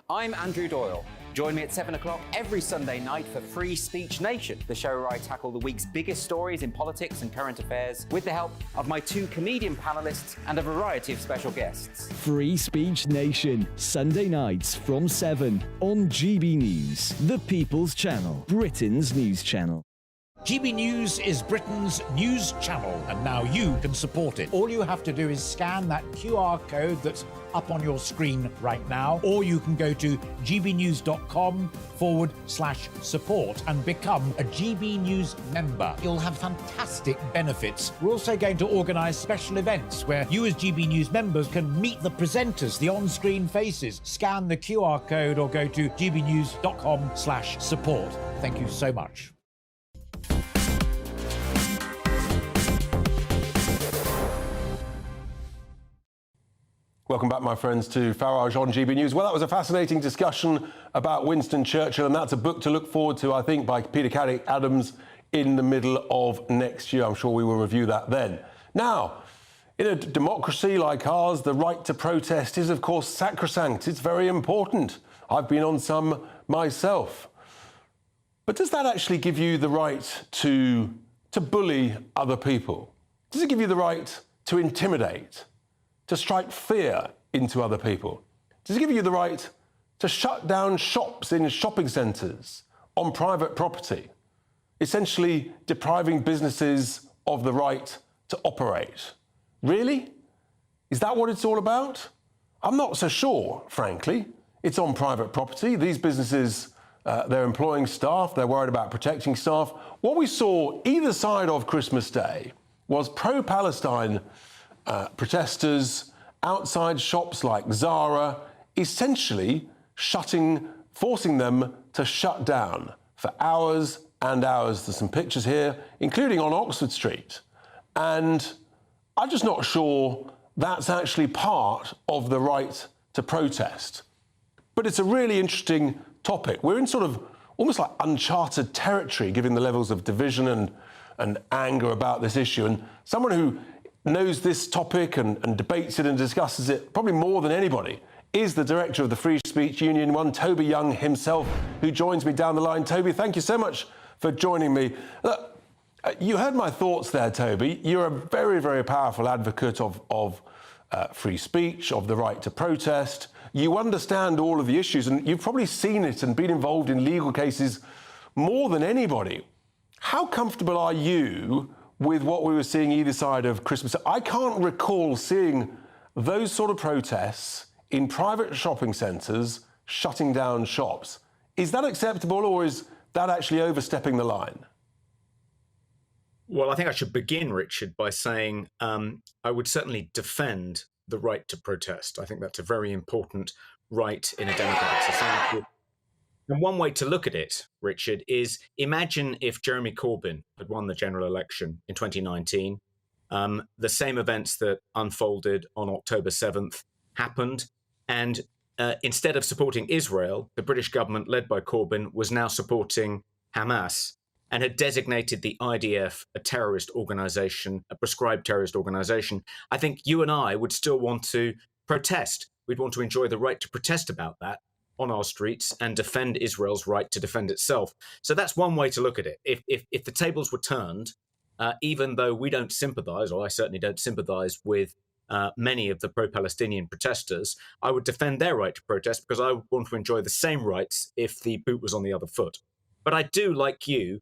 I'm Andrew Doyle. Join me at 7 o'clock every Sunday night for Free Speech Nation, the show where I tackle the week's biggest stories in politics and current affairs with the help of my two comedian panellists and a variety of special guests. Free Speech Nation, Sunday nights from 7 on GB News, the People's Channel, Britain's news channel. GB News is Britain's news channel, and now you can support it. All you have to do is scan that QR code that's up on your screen right now, or you can go to gbnews.com/support and become a GB News member. You'll have fantastic benefits. We're also going to organise special events where you as GB News members can meet the presenters, the on-screen faces. Scan the QR code or go to gbnews.com/support. Thank you so much. Welcome back, my friends, to Farage on GB News. Well, that was a fascinating discussion about Winston Churchill, and that's a book to look forward to, I think, by Peter Caddick-Adams in the middle of next year. I'm sure we will review that then. Now, in a democracy like ours, the right to protest is, of course, sacrosanct. It's very important. I've been on some myself. But does that actually give you the right to bully other people? Does it give you the right to intimidate? To strike fear into other people? Does it give you the right to shut down shops in shopping centres on private property, essentially depriving businesses of the right to operate? Really? Is that what it's all about? I'm not so sure, frankly. It's on private property. These businesses, they're employing staff, they're worried about protecting staff. What we saw either side of Christmas Day was pro-Palestine protesters outside shops like Zara, essentially forcing them to shut down for hours and hours. There's some pictures here, including on Oxford Street. And I'm just not sure that's actually part of the right to protest. But it's a really interesting topic. We're in sort of almost like uncharted territory, given the levels of division and anger about this issue. And someone who knows this topic and debates it and discusses it probably more than anybody is the director of the Free Speech Union, one Toby Young himself, who joins me down the line. Toby, thank you so much for joining me. Look, you heard my thoughts there, Toby. You're a very, very powerful advocate of free speech, of the right to protest. You understand all of the issues, and you've probably seen it and been involved in legal cases more than anybody. How comfortable are you with what we were seeing either side of Christmas? I can't recall seeing those sort of protests in private shopping centres shutting down shops. Is that acceptable, or is that actually overstepping the line? Well, I think I should begin, Richard, by saying I would certainly defend the right to protest. I think that's a very important right in a democratic society. And one way to look at it, Richard, is imagine if Jeremy Corbyn had won the general election in 2019. The same events that unfolded on October 7th happened. And instead of supporting Israel, the British government, led by Corbyn, was now supporting Hamas and had designated the IDF a terrorist organization, a prescribed terrorist organization. I think you and I would still want to protest. We'd want to enjoy the right to protest about that on our streets and defend Israel's right to defend itself. So that's one way to look at it. If the tables were turned, even though we don't sympathize, or I certainly don't sympathize with many of the pro-Palestinian protesters, I would defend their right to protest because I would want to enjoy the same rights if the boot was on the other foot. But I do, like you,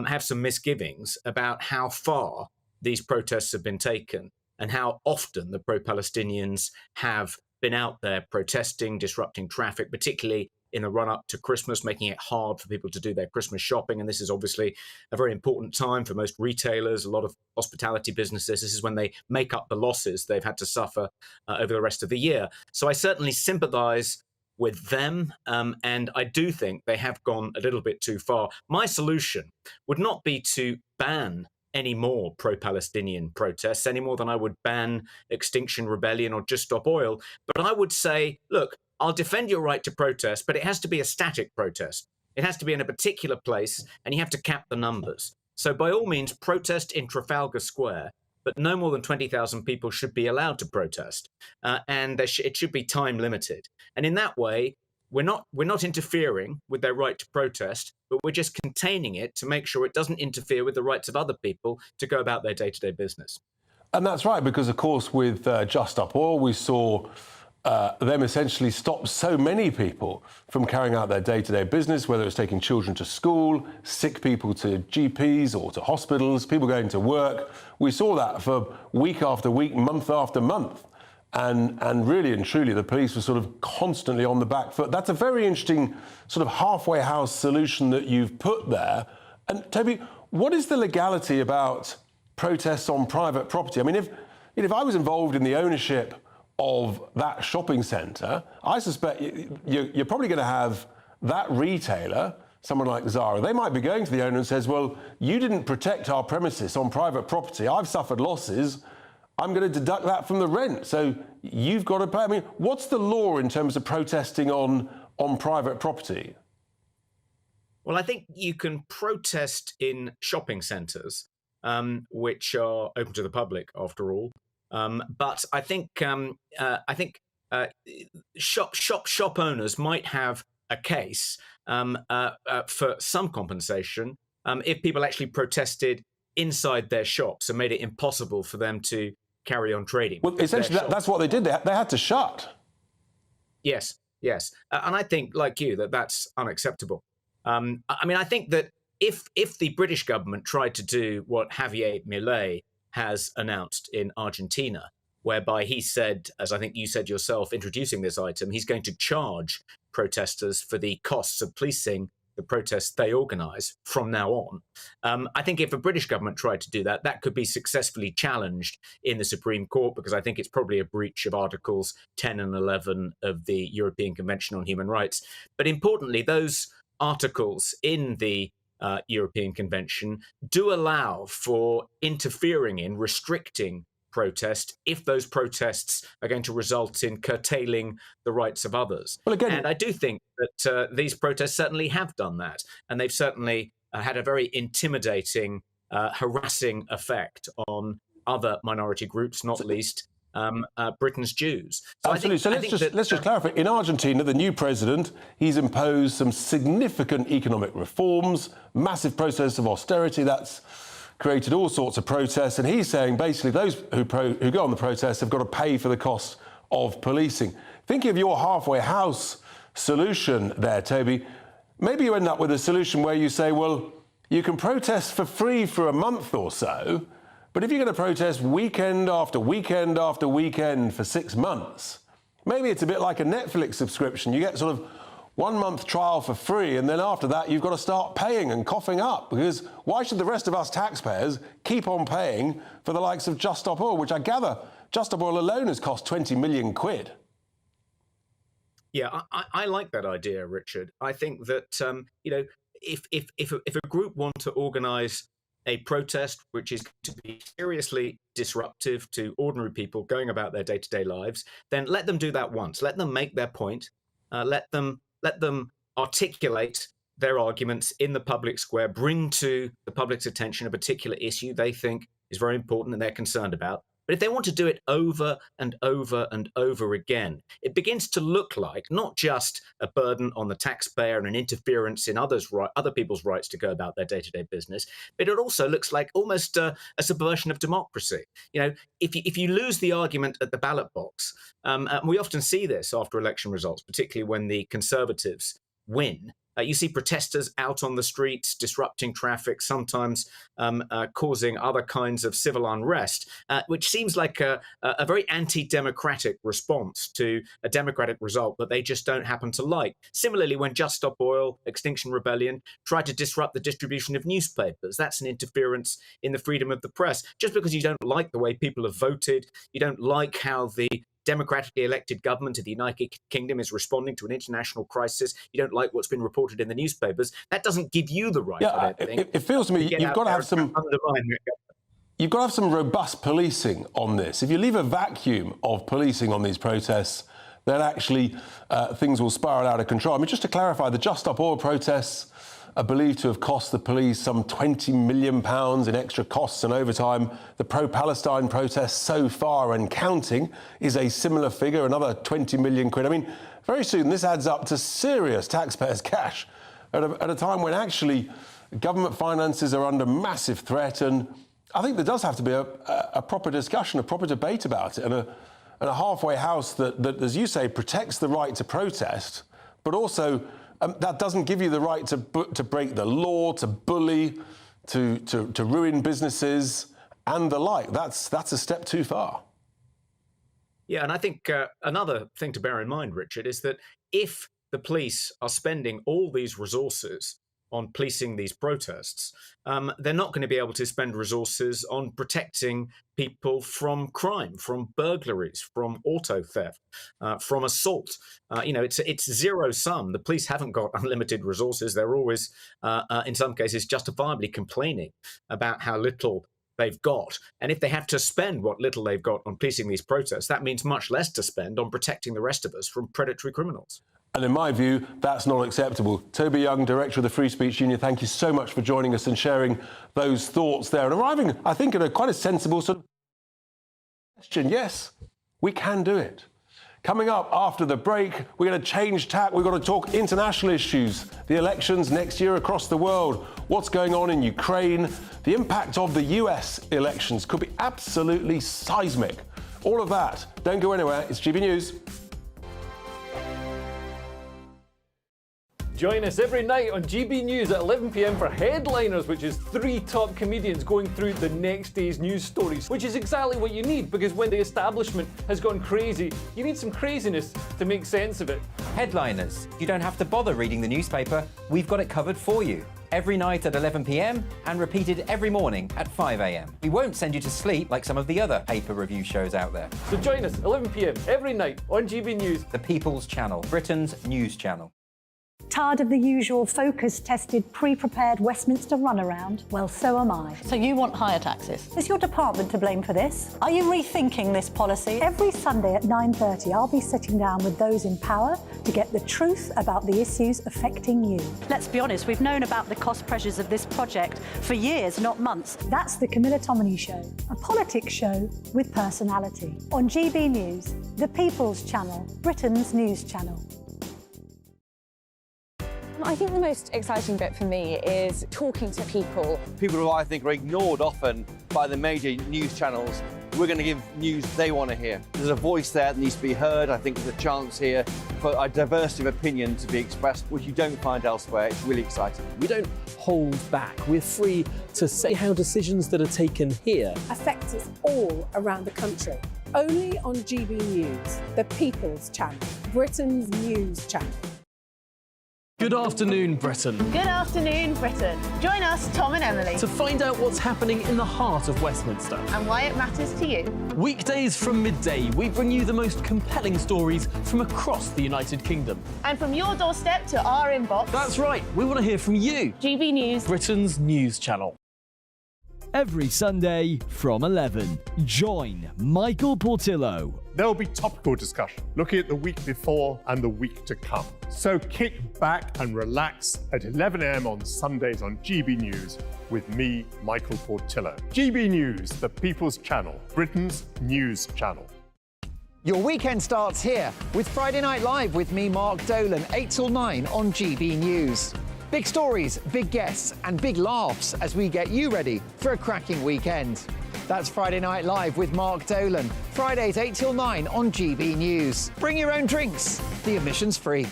have some misgivings about how far these protests have been taken and how often the pro-Palestinians have been out there protesting, disrupting traffic, particularly in the run-up to Christmas, making it hard for people to do their Christmas shopping. And this is obviously a very important time for most retailers, a lot of hospitality businesses. This is when they make up the losses they've had to suffer over the rest of the year. So I certainly sympathise with them, and I do think they have gone a little bit too far. My solution would not be to ban any more pro-Palestinian protests, any more than I would ban Extinction Rebellion or Just Stop Oil. But I would say, look, I'll defend your right to protest, but it has to be a static protest. It has to be in a particular place, and you have to cap the numbers. So by all means, protest in Trafalgar Square, but no more than 20,000 people should be allowed to protest, and it should be time limited. And in that way, we're not interfering with their right to protest, but we're just containing it to make sure it doesn't interfere with the rights of other people to go about their day-to-day business. And that's right, because of course with Just Stop Oil, we saw them essentially stop so many people from carrying out their day-to-day business, whether it's taking children to school, sick people to GPs or to hospitals, people going to work. We saw that for week after week, month after month. And really and truly, the police were sort of constantly on the back foot. That's a very interesting sort of halfway house solution that you've put there. And Toby, what is the legality about protests on private property? I mean, if I was involved in the ownership of that shopping centre, I suspect you're probably going to have that retailer, someone like Zara, they might be going to the owner and says, well, you didn't protect our premises on private property. I've suffered losses. I'm going to deduct that from the rent. So you've got to pay. I mean, what's the law in terms of protesting on private property? Well, I think you can protest in shopping centres, which are open to the public, after all. But I think shop owners might have a case for some compensation if people actually protested inside their shops and made it impossible for them to carry on trading. Well, essentially, that's what they did. They had to shut. Yes. And I think, like you, that's unacceptable. I mean, I think that if the British government tried to do what Javier Milei has announced in Argentina, whereby he said, as I think you said yourself, introducing this item, he's going to charge protesters for the costs of policing the protests they organise from now on. I think if a British government tried to do that, that could be successfully challenged in the Supreme Court, because I think it's probably a breach of Articles 10 and 11 of the European Convention on Human Rights. But importantly, those articles in the European Convention do allow for interfering in, restricting protest if those protests are going to result in curtailing the rights of others. Well, again, and I do think that these protests certainly have done that, and they've certainly had a very intimidating, harassing effect on other minority groups, not least Britain's Jews. So absolutely. Let's just clarify. In Argentina, the new president, he's imposed some significant economic reforms, massive process of austerity that's created all sorts of protests, and he's saying basically those who go on the protests have got to pay for the cost of policing. Thinking of your halfway house solution there, Toby, maybe you end up with a solution where you say, well, you can protest for free for a month or so, but if you're going to protest weekend after weekend after weekend for 6 months, maybe it's a bit like a Netflix subscription. You get sort of 1 month trial for free, and then after that, you've got to start paying and coughing up, because why should the rest of us taxpayers keep on paying for the likes of Just Stop Oil, which I gather Just Stop Oil alone has cost 20 million quid? Yeah, I like that idea, Richard. I think that, if a group want to organise a protest which is going to be seriously disruptive to ordinary people going about their day-to-day lives, then let them do that once. Let them make their point. Let them articulate their arguments in the public square, bring to the public's attention a particular issue they think is very important and they're concerned about. But if they want to do it over and over and over again, it begins to look like not just a burden on the taxpayer and an interference in other people's rights to go about their day-to-day business, but it also looks like almost a subversion of democracy. You know, if you lose the argument at the ballot box, and we often see this after election results, particularly when the Conservatives win, you see protesters out on the streets, disrupting traffic, sometimes causing other kinds of civil unrest, which seems like a very anti-democratic response to a democratic result that they just don't happen to like. Similarly, when Just Stop Oil, Extinction Rebellion tried to disrupt the distribution of newspapers, that's an interference in the freedom of the press. Just because you don't like the way people have voted, you don't like how the democratically elected government of the United Kingdom is responding to an international crisis. You don't like what's been reported in the newspapers. That doesn't give you the right, I don't think. It feels to me you've got to have some... You've got to have some robust policing on this. If you leave a vacuum of policing on these protests, then actually things will spiral out of control. I mean, just to clarify, the Just Stop Oil protests are believed to have cost the police some £20 million in extra costs and overtime. The pro-Palestine protests so far and counting is a similar figure, another 20 million quid. I mean, very soon this adds up to serious taxpayers' cash at a time when actually government finances are under massive threat. And I think there does have to be a proper discussion, a proper debate about it, and a halfway house that, as you say, protects the right to protest, but also that doesn't give you the right to break the law, to bully, to ruin businesses and the like. That's a step too far. Yeah, and I think another thing to bear in mind, Richard, is that if the police are spending all these resources on policing these protests, they're not going to be able to spend resources on protecting people from crime, from burglaries, from auto theft, from assault. It's zero sum. The police haven't got unlimited resources. They're always, in some cases, justifiably complaining about how little they've got. And if they have to spend what little they've got on policing these protests, that means much less to spend on protecting the rest of us from predatory criminals. And in my view, that's not acceptable. Toby Young, Director of the Free Speech Union, thank you so much for joining us and sharing those thoughts there and arriving, I think, at quite a sensible sort of question. Yes, we can do it. Coming up after the break, we're going to change tack. We've got to talk international issues, the elections next year across the world, what's going on in Ukraine. The impact of the US elections could be absolutely seismic. All of that. Don't go anywhere. It's GB News. Join us every night on GB News at 11 p.m. for Headliners, which is 3 top comedians going through the next day's news stories, which is exactly what you need, because when the establishment has gone crazy, you need some craziness to make sense of it. Headliners. You don't have to bother reading the newspaper. We've got it covered for you. Every night at 11 p.m. and repeated every morning at 5 a.m. We won't send you to sleep like some of the other paper review shows out there. So join us 11 p.m. every night on GB News. The People's Channel, Britain's news channel. Tired of the usual focus-tested, pre-prepared Westminster runaround? Well, so am I. So you want higher taxes? Is your department to blame for this? Are you rethinking this policy? Every Sunday at 9:30, I'll be sitting down with those in power to get the truth about the issues affecting you. Let's be honest, we've known about the cost pressures of this project for years, not months. That's the Camilla Tominey Show, a politics show with personality. On GB News, the People's Channel, Britain's news channel. I think the most exciting bit for me is talking to people. People who I think are ignored often by the major news channels. We're going to give news they want to hear. There's a voice there that needs to be heard. I think there's a chance here for a diversity of opinion to be expressed, which you don't find elsewhere. It's really exciting. We don't hold back. We're free to say how decisions that are taken here affect us all around the country. Only on GB News, the People's Channel, Britain's news channel. Good afternoon, Britain. Good afternoon, Britain. Join us, Tom and Emily, To find out what's happening in the heart of Westminster. and why it matters to you. Weekdays from midday, we bring you the most compelling stories from across the United Kingdom. And from your doorstep to our inbox. That's right, we want to hear from you. GB News, Britain's news channel. Every Sunday from 11, join Michael Portillo. There'll be topical discussion, looking at the week before and the week to come. So kick back and relax at 11 a.m. on Sundays on GB News with me, Michael Portillo. GB News, the People's Channel, Britain's news channel. Your weekend starts here with Friday Night Live with me, Mark Dolan, 8 till 9 on GB News. Big stories, big guests and big laughs as we get you ready for a cracking weekend. That's Friday Night Live with Mark Dolan, Fridays 8 till 9 on GB News. Bring your own drinks, the admission's free.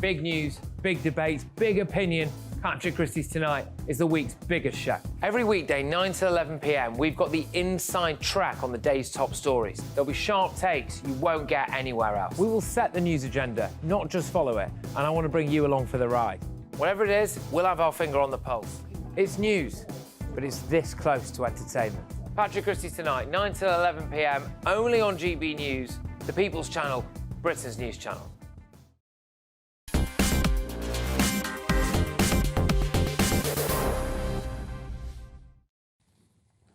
Big news, big debates, big opinion. Patrick Christie's Tonight is the week's biggest show. Every weekday, 9 to 11 p.m, we've got the inside track on the day's top stories. There'll be sharp takes you won't get anywhere else. We will set the news agenda, not just follow it, and I want to bring you along for the ride. Whatever it is, we'll have our finger on the pulse. It's news, but it's this close to entertainment. Patrick Christie's Tonight, 9 till 11 p.m, only on GB News, the People's Channel, Britain's news channel.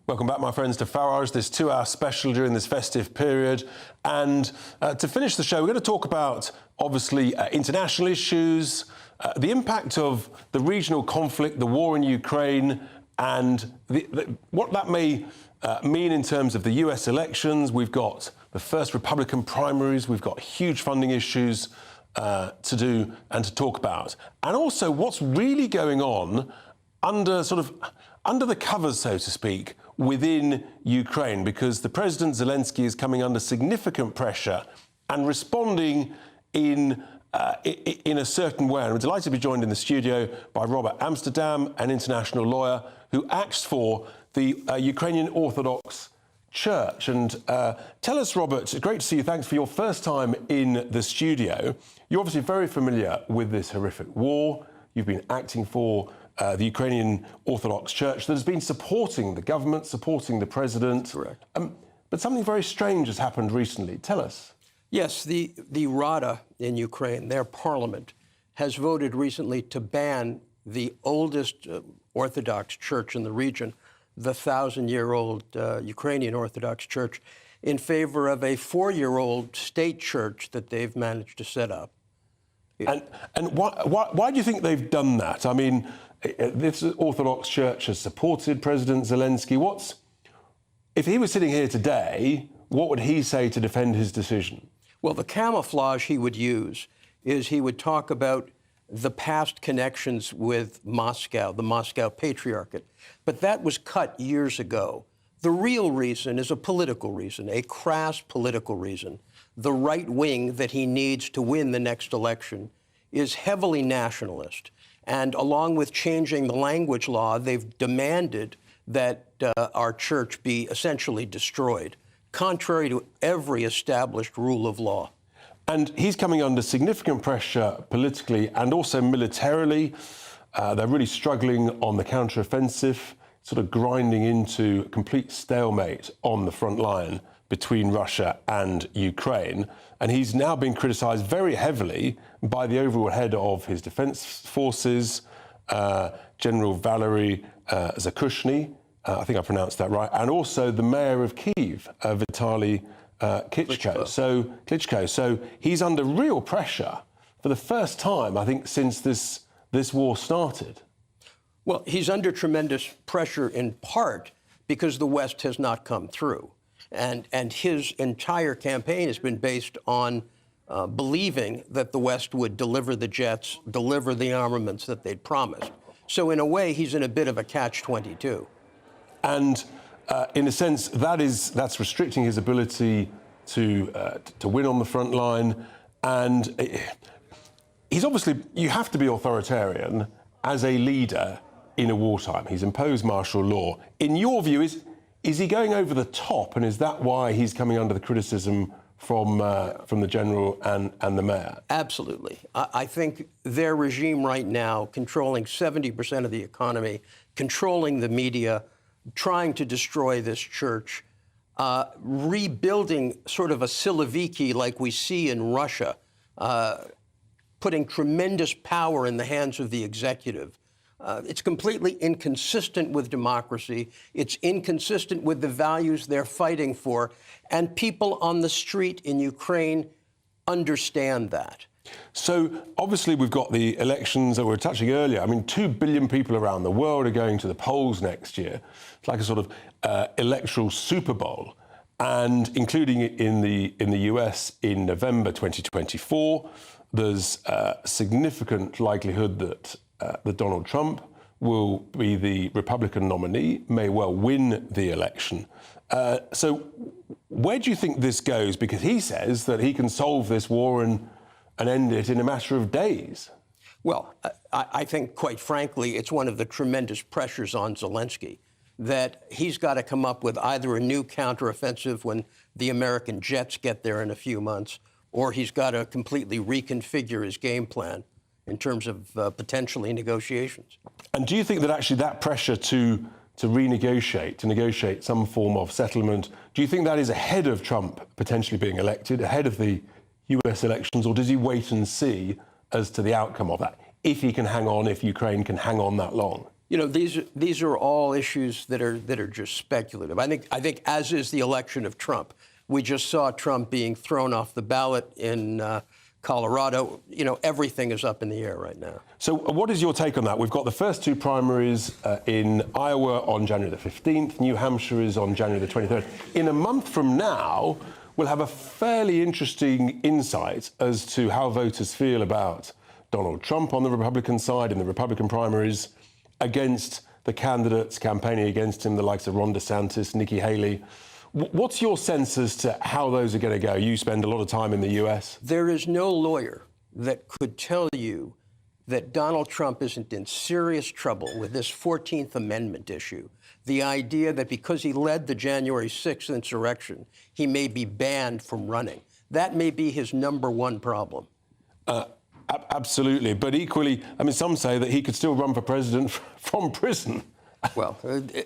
Welcome back, my friends, to Farage, this 2-hour special during this festive period. And to finish the show, we're going to talk about, obviously, international issues, the impact of the regional conflict, the war in Ukraine, and what that may mean in terms of the US elections. We've got the first Republican primaries. We've got huge funding issues to do and to talk about. And also what's really going on under the covers, so to speak, within Ukraine, because the President Zelensky is coming under significant pressure and responding in a certain way. And we're delighted to be joined in the studio by Robert Amsterdam, an international lawyer who acts for the Ukrainian Orthodox Church. And tell us, Robert, great to see you. Thanks for your first time in the studio. You're obviously very familiar with this horrific war. You've been acting for the Ukrainian Orthodox Church that has been supporting the government, supporting the president. Correct. But something very strange has happened recently. Tell us. Yes, the Rada in Ukraine, their parliament, has voted recently to ban the oldest Orthodox church in the region, the 1,000-year-old Ukrainian Orthodox Church, in favor of a 4-year-old state church that they've managed to set up. And why do you think they've done that? I mean, this Orthodox Church has supported President Zelensky. If he was sitting here today, what would he say to defend his decision? Well, the camouflage he would use is he would talk about the past connections with Moscow, the Moscow Patriarchate. But that was cut years ago. The real reason is a political reason, a crass political reason. The right wing that he needs to win the next election is heavily nationalist. And along with changing the language law, they've demanded that our church be essentially destroyed, contrary to every established rule of law. And he's coming under significant pressure politically and also militarily. They're really struggling on the counteroffensive, sort of grinding into a complete stalemate on the front line between Russia and Ukraine. And he's now been criticised very heavily by the overall head of his defence forces, General Valery Zakushny, I think I pronounced that right, and also the mayor of Kyiv, Vitaly Klitschko. So he's under real pressure for the first time, I think, since this war started. Well, he's under tremendous pressure in part because the West has not come through. And his entire campaign has been based on believing that the West would deliver the jets, deliver the armaments that they'd promised. So in a way, he's in a bit of a catch-22. And in a sense, that's restricting his ability to win on the front line. And he's obviously, you have to be authoritarian as a leader in a wartime. He's imposed martial law. In your view, is he going over the top, and is that why he's coming under the criticism from the general and the mayor? Absolutely. I think their regime right now, controlling 70% of the economy, controlling the media, trying to destroy this church, rebuilding sort of a Siloviki like we see in Russia, putting tremendous power in the hands of the executive. It's completely inconsistent with democracy. It's inconsistent with the values they're fighting for. And people on the street in Ukraine understand that. So obviously we've got the elections that we were touching earlier. I mean, 2 billion people around the world are going to the polls next year. It's like a sort of electoral Super Bowl, and including it in the US in November 2024. There's a significant likelihood that Donald Trump will be the Republican nominee, may well win the election. So where do you think this goes? Because he says that he can solve this war and end it in a matter of days. Well, I think, quite frankly, it's one of the tremendous pressures on Zelensky that he's got to come up with either a new counteroffensive when the American jets get there in a few months, or he's got to completely reconfigure his game plan in terms of potentially negotiations. And do you think that actually that pressure to to renegotiate, to negotiate some form of settlement. Do you think that is ahead of Trump potentially being elected, ahead of the US elections, or does he wait and see as to the outcome of that, if he can hang on, if Ukraine can hang on that long? You know, these are all issues that are just speculative. I think as is the election of Trump. We just saw Trump being thrown off the ballot in Colorado. You know, everything is up in the air right now. So what is your take on that? We've got the first two primaries in Iowa on January the 15th. New Hampshire is on January the 23rd. In a month from now, we'll have a fairly interesting insight as to how voters feel about Donald Trump on the Republican side in the Republican primaries against the candidates campaigning against him, the likes of Ron DeSantis, Nikki Haley. What's your sense as to how those are going to go? You spend a lot of time in the US. There is no lawyer that could tell you that Donald Trump isn't in serious trouble with this 14th Amendment issue. The idea that because he led the January 6th insurrection, he may be banned from running. That may be his number one problem. Absolutely. But equally, I mean, some say that he could still run for president from prison. Well,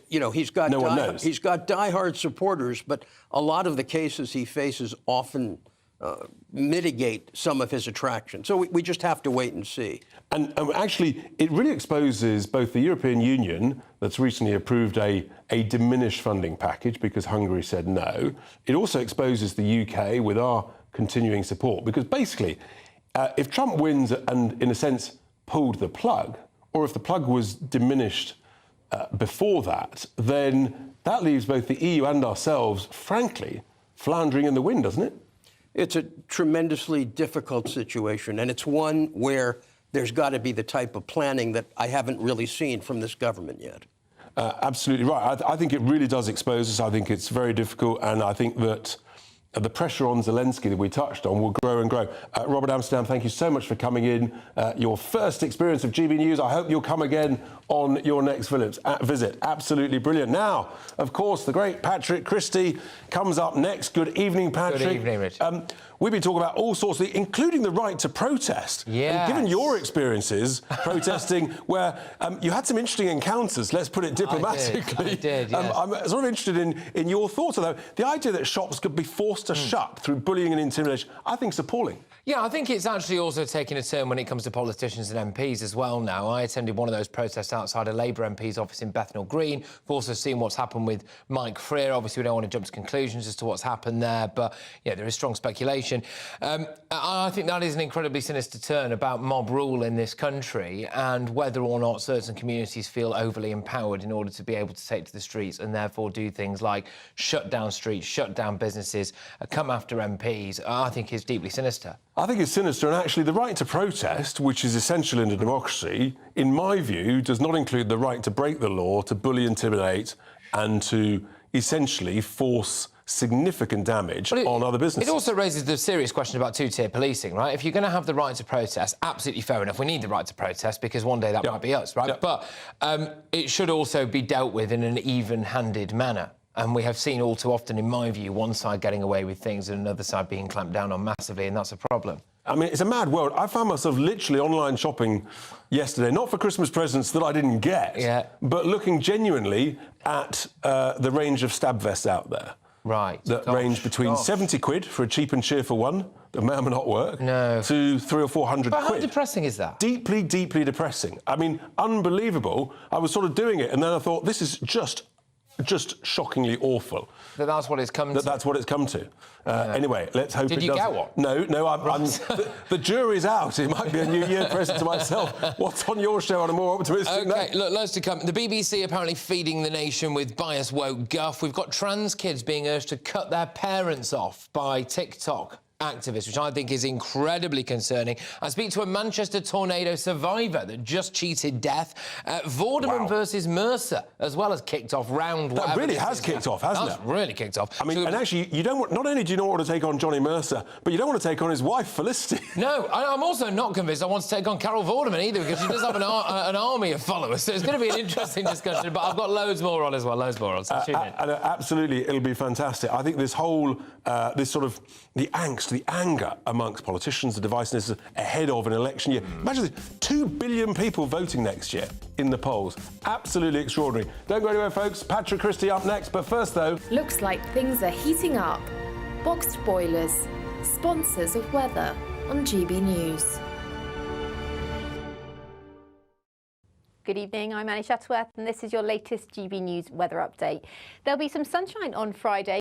you know, he's got diehard supporters, but a lot of the cases he faces often mitigate some of his attraction. So we just have to wait and see. And actually, it really exposes both the European Union, that's recently approved a diminished funding package because Hungary said no. It also exposes the UK with our continuing support, because basically, if Trump wins and, in a sense, pulled the plug, or if the plug was diminished before that, then that leaves both the EU and ourselves, frankly, floundering in the wind, doesn't it? It's a tremendously difficult situation, and it's one where there's got to be the type of planning that I haven't really seen from this government yet. Absolutely right. I think it really does expose us. I think it's very difficult, and I think that the pressure on Zelensky that we touched on will grow and grow. Robert Amsterdam, thank you so much for coming in. Your first experience of GB News. I hope you'll come again on your next visit. Absolutely brilliant. Now, of course, the great Patrick Christie comes up next. Good evening, Patrick. Good evening, Rich. We've been talking about all sorts, including the right to protest. Yeah. Given your experiences protesting, where you had some interesting encounters, let's put it diplomatically. I did, yes. I'm sort of interested in your thoughts on that. The idea that shops could be forced to shut through bullying and intimidation, I think is appalling. Yeah, I think it's actually also taking a turn when it comes to politicians and MPs as well now. I attended one of those protests outside a Labour MP's office in Bethnal Green. We've also seen what's happened with Mike Freer. Obviously, we don't want to jump to conclusions as to what's happened there, but, yeah, there is strong speculation. I think that is an incredibly sinister turn about mob rule in this country and whether or not certain communities feel overly empowered in order to be able to take to the streets and therefore do things like shut down streets, shut down businesses, come after MPs, I think is deeply sinister. I think it's sinister, and actually the right to protest, which is essential in a democracy, in my view, does not include the right to break the law, to bully, intimidate, and to essentially force significant damage on other businesses. It also raises the serious question about two-tier policing, right? If you're going to have the right to protest, absolutely fair enough. We need the right to protest because one day that might be us, right? But it should also be dealt with in an even-handed manner. And we have seen all too often, in my view, one side getting away with things and another side being clamped down on massively, and that's a problem. I mean, it's a mad world. I found myself literally online shopping yesterday, not for Christmas presents that I didn't get, but looking genuinely at the range of stab vests out there. Right. That range between 70 quid for a cheap and cheerful one that may or may not work, to 300 or 400 but quid. How depressing is that? Deeply, deeply depressing. I mean, unbelievable. I was sort of doing it, and then I thought, this is just shockingly awful. That's what it's come to. That's what it's come to. Anyway, let's hope it doesn't. Did you get one? No, the jury's out. It might be a New Year present to myself. What's on your show on a more optimistic note? OK, look, loads to come. The BBC apparently feeding the nation with bias woke guff. We've got trans kids being urged to cut their parents off by TikTok activists, which I think is incredibly concerning. I speak to a Manchester tornado survivor that just cheated death. Vorderman versus Mercer, as well as kicked off round. That really has kicked off, hasn't it? That's really kicked off. I mean, and actually, you don't. Not only do you not want to take on Johnny Mercer, but you don't want to take on his wife, Felicity. No, I'm also not convinced I want to take on Carol Vorderman either, because she does have an army of followers. So it's going to be an interesting discussion. But I've got loads more on as well. Loads more on. So tune in. Absolutely, it'll be fantastic. I think this whole, this sort of the angst to the anger amongst politicians, the divisiveness ahead of an election year. Imagine this, 2 billion people voting next year in the polls. Absolutely extraordinary. Don't go anywhere, folks. Patrick Christie up next. But first, though... Looks like things are heating up. Boxed boilers, sponsors of weather on GB News. Good evening, I'm Annie Shuttleworth and this is your latest GB News weather update. There'll be some sunshine on Friday.